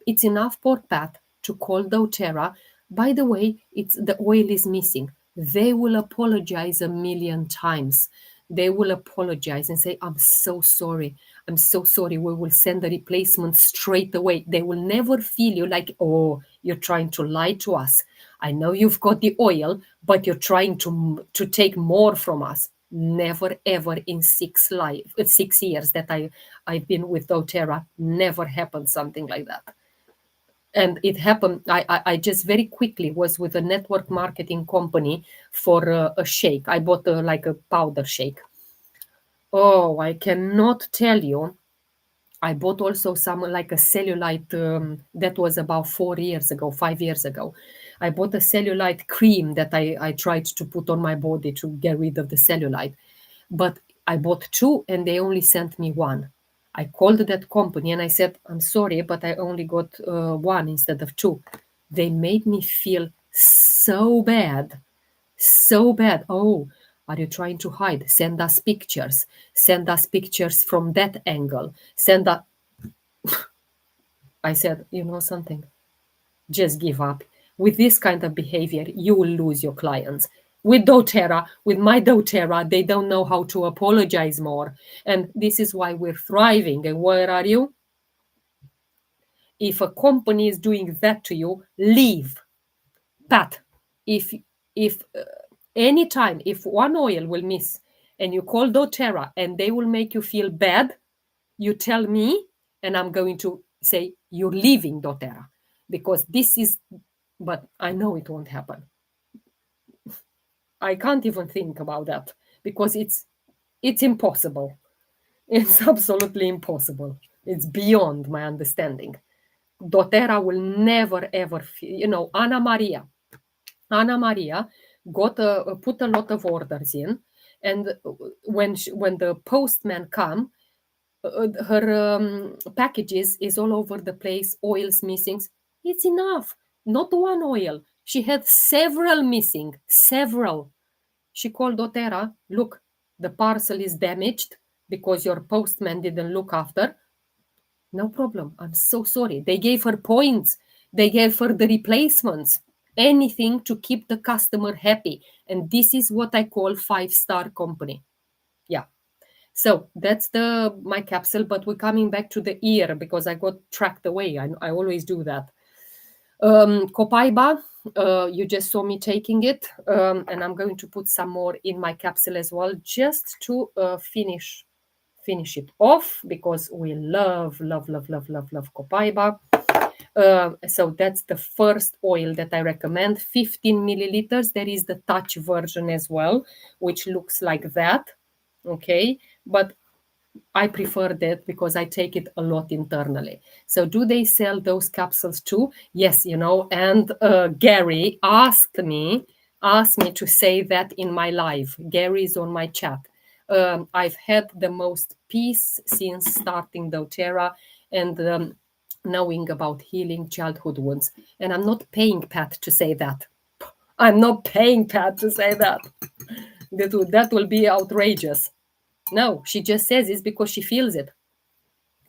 It's enough for Pat to call doTERRA. By the way, it's the oil is missing. They will apologize a million times. They will apologize and say, I'm so sorry. I'm so sorry. We will send a replacement straight away. They will never feel you like, oh, you're trying to lie to us. I know you've got the oil, but you're trying to take more from us. Never ever in 6 years that I've been with doTERRA, never happened something like that. And it happened, I just very quickly was with a network marketing company for a shake. I bought like a powder shake. Oh, I cannot tell you. I bought also some like a cellulite, that was about 4 years ago, 5 years ago. I bought a cellulite cream that I tried to put on my body to get rid of the cellulite. But I bought two and they only sent me one. I called that company and I said, I'm sorry, but I only got one instead of two. They made me feel so bad. So bad. Oh, are you trying to hide? Send us pictures. Send us pictures from that angle. Send us. I said, you know something? Just give up. With this kind of behavior, you will lose your clients. With doTERRA, with my doTERRA, they don't know how to apologize more. And this is why we're thriving. And where are you? If a company is doing that to you, leave. Pat, if anytime, if one oil will miss and you call doTERRA and they will make you feel bad, you tell me and I'm going to say you're leaving doTERRA because this is, but I know it won't happen. I can't even think about that because it's impossible. It's absolutely impossible. It's beyond my understanding. doTERRA will never ever, Anna Maria got put a lot of orders in, and when the postman come, her packages is all over the place, oils missing. It's enough. Not one oil. She had several missing, several. She called doTERRA. Look, the parcel is damaged because your postman didn't look after. No problem. I'm so sorry. They gave her points. They gave her the replacements. Anything to keep the customer happy. And this is what I call 5-star company. Yeah. So that's my capsule, but we're coming back to the ear because I got tracked away. I always do that. Copaiba, you just saw me taking it, and I'm going to put some more in my capsule as well, just to finish it off because we love Copaiba. So that's the first oil that I recommend, 15 milliliters. There is the touch version as well, which looks like that. Okay, but I prefer that because I take it a lot internally. So do they sell those capsules too? Yes, and Gary asked me to say that in my live. Gary is on my chat. I've had the most peace since starting doTERRA and knowing about healing childhood wounds. And I'm not paying Pat to say that. I'm not paying Pat to say that. That will be outrageous. No, she just says it's because she feels it.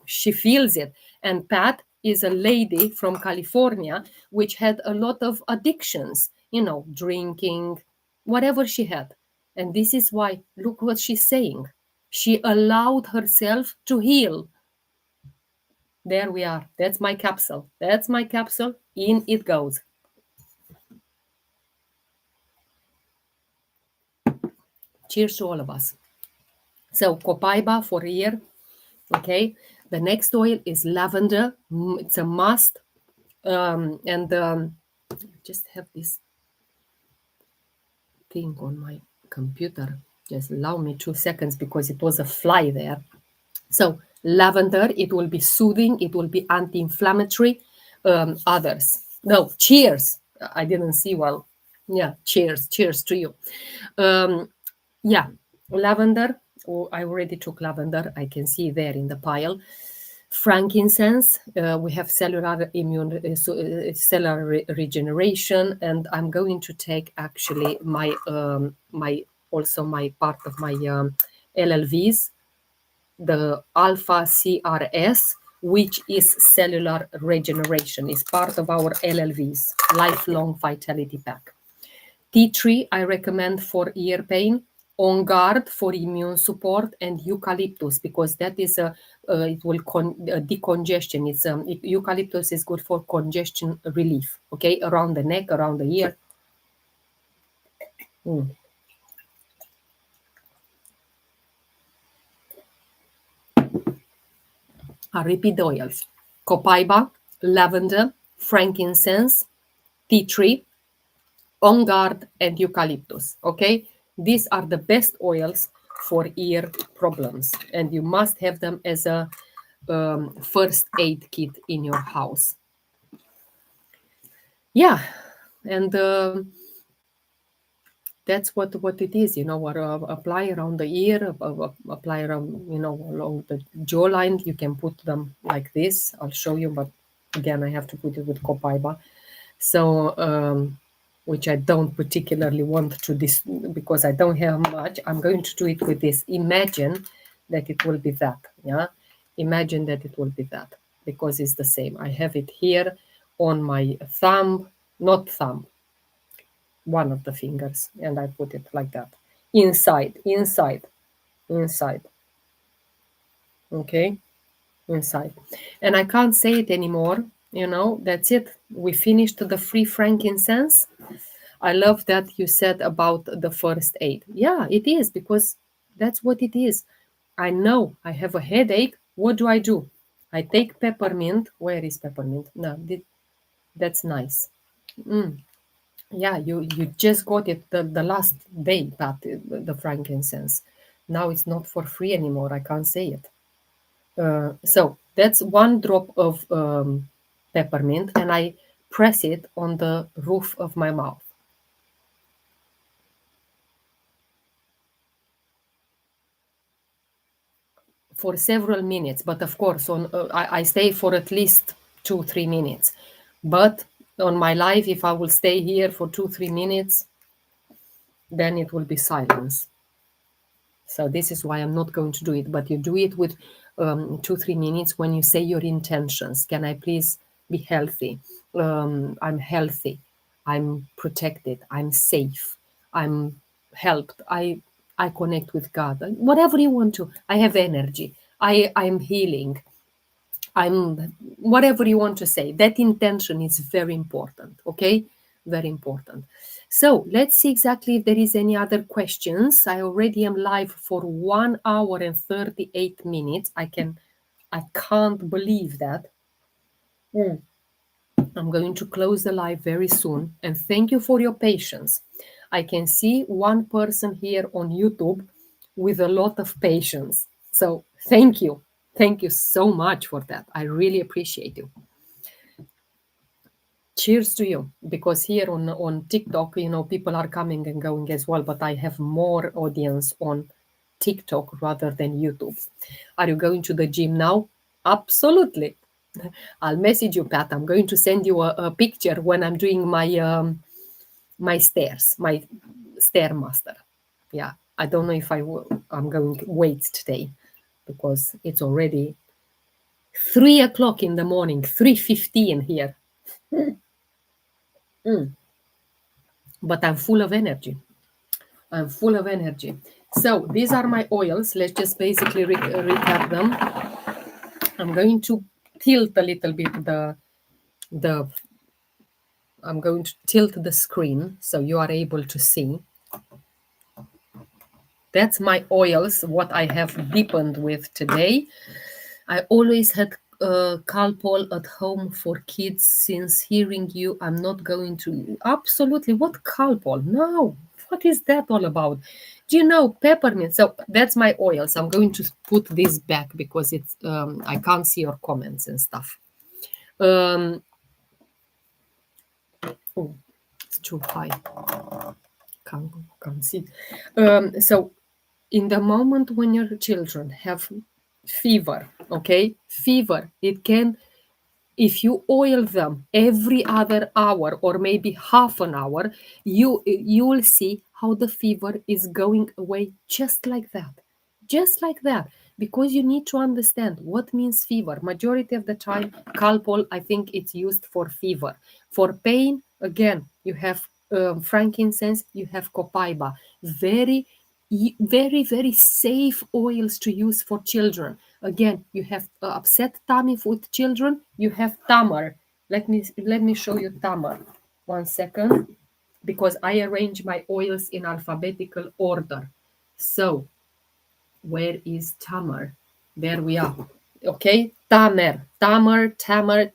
She feels it. And Pat is a lady from California which had a lot of addictions, drinking, whatever she had. And this is why, look what she's saying. She allowed herself to heal. There we are. That's my capsule. That's my capsule. In it goes. Cheers to all of us. So, copaiba for a year. Okay. The next oil is lavender. It's a must. And just have this thing on my computer. Just allow me 2 seconds because it was a fly there. So lavender, it will be soothing, it will be anti-inflammatory. Others, no, cheers. I didn't see well. Yeah, cheers to you. Yeah, lavender. Oh, I already took lavender. I can see there in the pile. Frankincense, we have cellular regeneration, and I'm going to take actually my also my part of my LLVs, the alpha CRS, which is cellular regeneration, is part of our LLVs, lifelong vitality pack. Tea tree I recommend for ear pain, on guard for immune support, and eucalyptus because that is it will decongestion. Eucalyptus is good for congestion relief. Okay, around the neck, around the ear. I repeat the oils: copaiba, lavender, frankincense, tea tree, on guard, and eucalyptus. Okay, these are the best oils for ear problems, and you must have them as a first aid kit in your house. Yeah, and that's what it is. What apply around the ear, apply around along the jawline. You can put them like this. I'll show you, but again, I have to put it with copaiba. So, which I don't particularly want to this because I don't have much. I'm going to do it with this. Imagine that it will be that. Yeah, imagine that it will be that because it's the same. I have it here on my thumb, not thumb, one of the fingers, and I put it like that. Inside. Okay, inside. And I can't say it anymore. That's it. We finished the free frankincense. I love that you said about the first aid. Yeah, it is because that's what it is. I know I have a headache. What do? I take peppermint. Where is peppermint? No, that's nice. Yeah, you just got it the last day, but the frankincense. Now it's not for free anymore. I can't say it. So that's one drop of peppermint, and I press it on the roof of my mouth for several minutes. But of course, I stay for at least 2-3 minutes. But on my life, if I will stay here for 2-3 minutes, then it will be silence. So this is why I'm not going to do it. But you do it with 2-3 minutes when you say your intentions. Can I please be healthy? I'm healthy. I'm protected. I'm safe. I'm helped. I connect with God. Whatever you want to. I have energy. I'm healing. I'm whatever you want to say. That intention is very important. Okay, very important. So let's see exactly if there is any other questions. I already am live for 1 hour and 38 minutes. I can't believe that. I'm going to close the live very soon. And thank you for your patience. I can see one person here on YouTube with a lot of patience. So thank you. Thank you so much for that. I really appreciate you. Cheers to you, because here on TikTok, people are coming and going as well, but I have more audience on TikTok rather than YouTube. Are you going to the gym now? Absolutely. I'll message you, Pat. I'm going to send you a picture when I'm doing my stairs, my stairmaster. Yeah, I don't know if I'm going to wait today because it's already 3 o'clock in the morning, 3:15 here. But I'm full of energy. I'm full of energy. So these are my oils. Let's just basically recap them. I'm going to tilt a little bit the I'm going to tilt the screen so you are able to see. That's my oils, what I have deepened with today. I always had Calpol at home for kids. Since hearing you, I'm not going to. Absolutely. What Calpol? No. What is that all about? Do you know peppermint? So that's my oils. I'm going to put this back because it's I can't see your comments and stuff. Um, oh, it's too high. Can't see. So in the moment when your children have fever, okay, fever, it can, if you oil them every other hour or maybe half an hour, you will see how the fever is going away just like that, just like that, because you need to understand what means fever. Majority of the time calpol, I think it's used for fever. For pain, again, you have frankincense, you have copaiba. Very safe oils to use for children. Again, you have upset tummy with children, you have tamar. Let me show you tamar. 1 second, because I arrange my oils in alphabetical order. So where is tamar? There we are. Okay, tamer, tamer, tamer.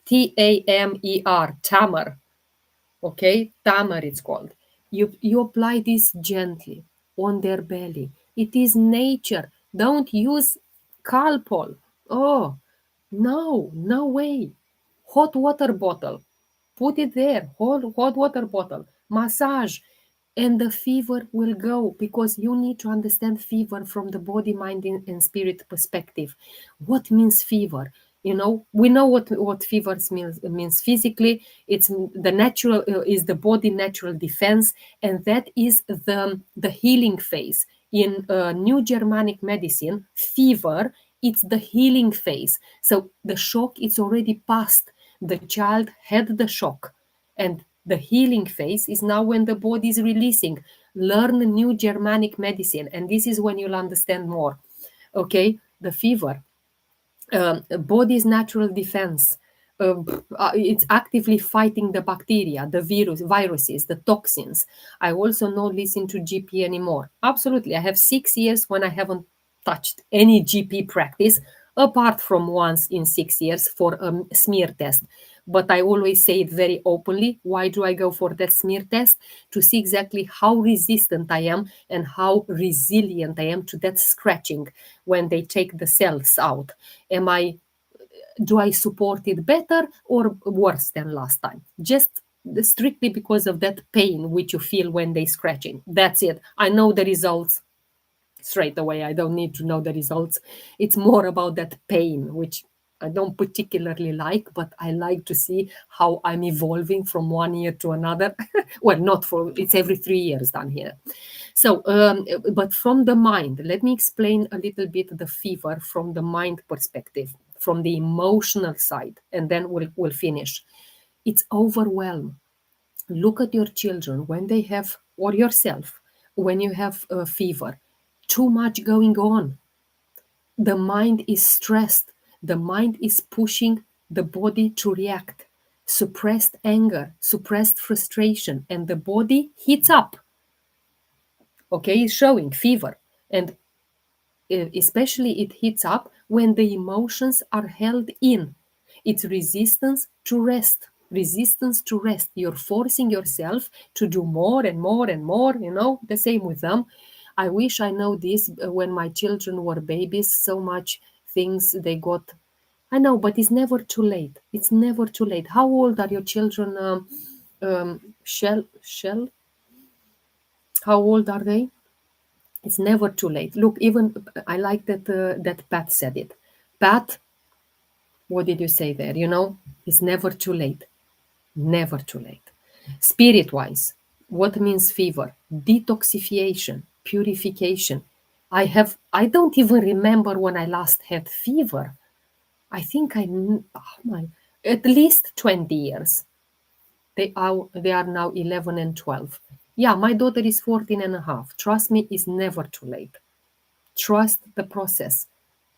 Okay, tamar it's called. You apply this gently on their belly. It is nature. Don't use calpol. Oh, no, no way. Hot water bottle. Put it there. Hot water bottle. Massage. And the fever will go, because you need to understand fever from the body, mind, and spirit perspective. What means fever? We know what fever means physically. It's the natural, is the body natural defense, and that is the healing phase. In New Germanic medicine, fever, it's the healing phase. So the shock is already past. The child had the shock, and the healing phase is now when the body is releasing. Learn New Germanic medicine, and this is when you'll understand more. Okay, the fever, body's natural defense. It's actively fighting the bacteria, the viruses, the toxins. I also not listen to GP anymore. Absolutely, I have 6 years when I haven't touched any GP practice, apart from once in 6 years for a smear test. But I always say it very openly. Why do I go for that smear test? To see exactly how resistant I am and how resilient I am to that scratching when they take the cells out. Do I support it better or worse than last time? Just strictly because of that pain which you feel when they scratching. That's it. I know the results straight away. I don't need to know the results. It's more about that pain, which I don't particularly like, but I like to see how I'm evolving from one year to another. Well, not for, it's every 3 years down here. So, but from the mind, let me explain a little bit the fever from the mind perspective, from the emotional side, and then we'll finish. It's overwhelm. Look at your children when they have, or yourself, when you have a fever, too much going on. The mind is stressed. The mind is pushing the body to react. Suppressed anger, suppressed frustration, and the body heats up. Okay, is showing fever. And especially it heats up when the emotions are held in. It's resistance to rest. Resistance to rest. You're forcing yourself to do more and more and more, the same with them. I wish I know this when my children were babies, so much things they got. I know, but it's never too late. It's never too late. How old are your children, Shell? How old are they? It's never too late. Look, even I like that Pat said it. Pat, what did you say there? It's never too late. Never too late. Spirit wise, what means fever? Detoxification, purification. I don't even remember when I last had fever. I think oh my, at least 20 years. They are now 11 and 12. Yeah, my daughter is 14 and a half. Trust me, it's never too late. Trust the process.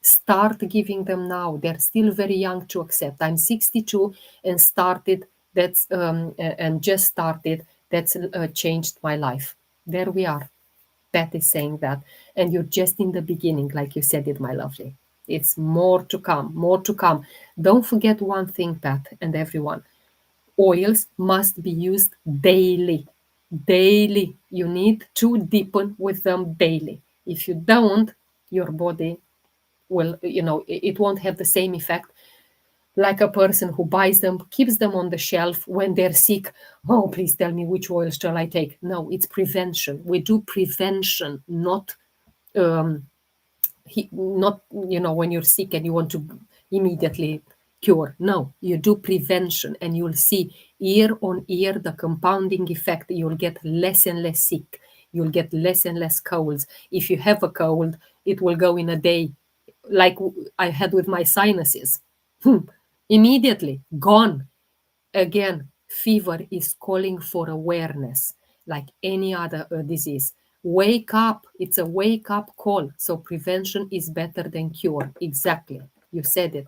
Start giving them now. They're still very young to accept. I'm 62 and started and just started. That's changed my life. There we are. Pat is saying that, and you're just in the beginning, like you said it, my lovely. It's more to come. More to come. Don't forget one thing, Pat, and everyone. Oils must be used daily. Daily. You need to deepen with them daily. If you don't, your body will, it won't have the same effect like a person who buys them, keeps them on the shelf when they're sick. Oh, please tell me which oil shall I take? No, it's prevention. We do prevention, not um, not when you're sick and you want to immediately cure. No, you do prevention, and you'll see year on year the compounding effect. You'll get less and less sick. You'll get less and less colds. If you have a cold, it will go in a day, like I had with my sinuses. Immediately gone. Again, fever is calling for awareness, like any other disease. Wake up. It's a wake up call. So prevention is better than cure. Exactly. You said it.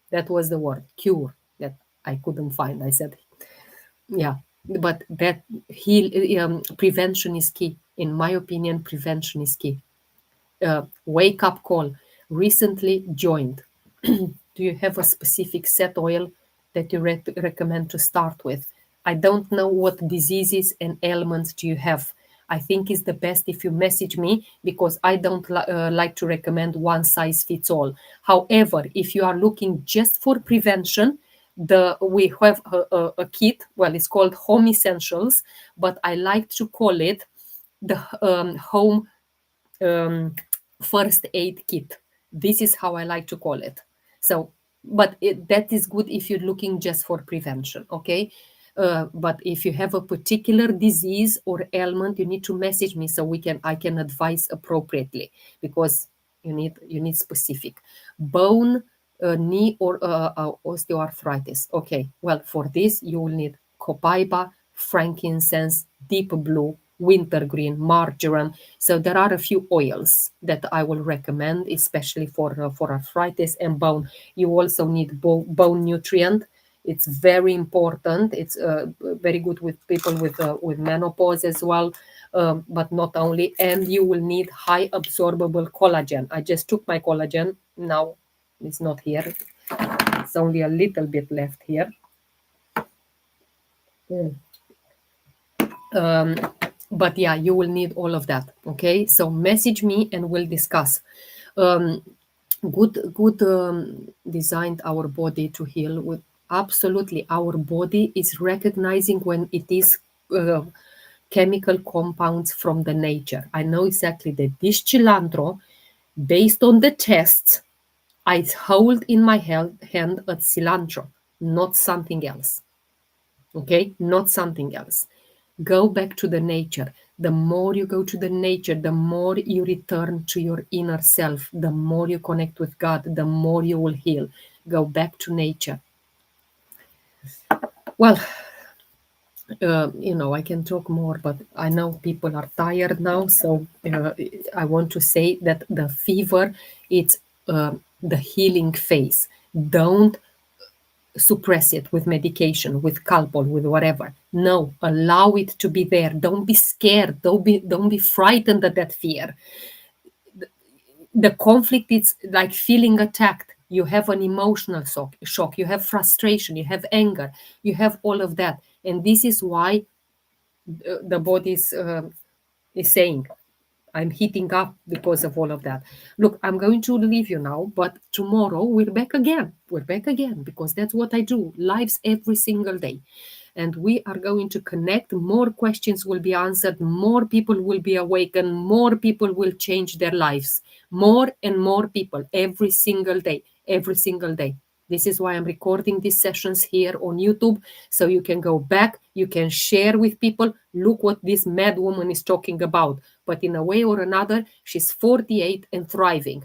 That was the word, cure, that I couldn't find. I said, yeah. But that prevention is key. In my opinion, prevention is key. Wake up call. Recently joined. Do you have a specific set oil that you recommend to start with? I don't know what diseases and ailments do you have. I think it's the best if you message me, because I don't like to recommend one size fits all. However, if you are looking just for prevention, we have a kit. Well, it's called Home Essentials, but I like to call it the home um, first aid kit. This is how I like to call it. So, but that is good if you're looking just for prevention, okay? But if you have a particular disease or ailment, you need to message me so I can advise appropriately, because you need specific bone, knee, or osteoarthritis. Okay, well, for this you will need copaiba, frankincense, deep blue, wintergreen, marjoram. So there are a few oils that I will recommend, especially for arthritis and bone. You also need bone nutrient. It's very important. It's very good with people with menopause as well, but not only. And you will need high absorbable collagen. I just took my collagen. Now it's not here. It's only a little bit left here. Mm. But yeah, you will need all of that. Okay, so message me and we'll discuss. Um, good designed our body to heal with. Absolutely, our body is recognizing when it is chemical compounds from the nature. I know exactly that this cilantro, based on the tests, I hold in my hand a cilantro, not something else. Okay, not something else. Go back to the nature. The more you go to the nature, the more you return to your inner self, the more you connect with God, the more you will heal. Go back to nature. Well, I can talk more, but I know people are tired now. So I want to say that the fever, it's the healing phase. Don't suppress it with medication, with Calpol, with whatever. No, allow it to be there. Don't be scared. Don't be frightened at that fear. The conflict, it's like feeling attacked. You have an emotional shock. You have frustration. You have anger. You have all of that, and this is why the body is saying, I'm heating up because of all of that. Look, I'm going to leave you now, but tomorrow we're back again. We're back again because that's what I do, lives every single day. And we are going to connect. More questions will be answered. More people will be awakened. More people will change their lives. More and more people every single day. Every single day. This is why I'm recording these sessions here on YouTube. So you can go back, you can share with people. Look what this mad woman is talking about. But in a way or another, she's 48 and thriving.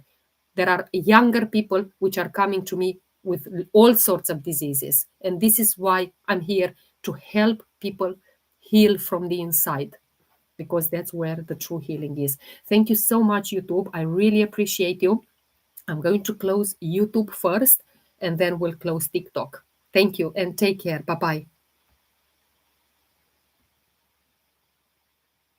There are younger people which are coming to me with all sorts of diseases. And this is why I'm here to help people heal from the inside, because that's where the true healing is. Thank you so much, YouTube. I really appreciate you. I'm going to close YouTube first, and then we'll close TikTok. Thank you and take care. Bye bye.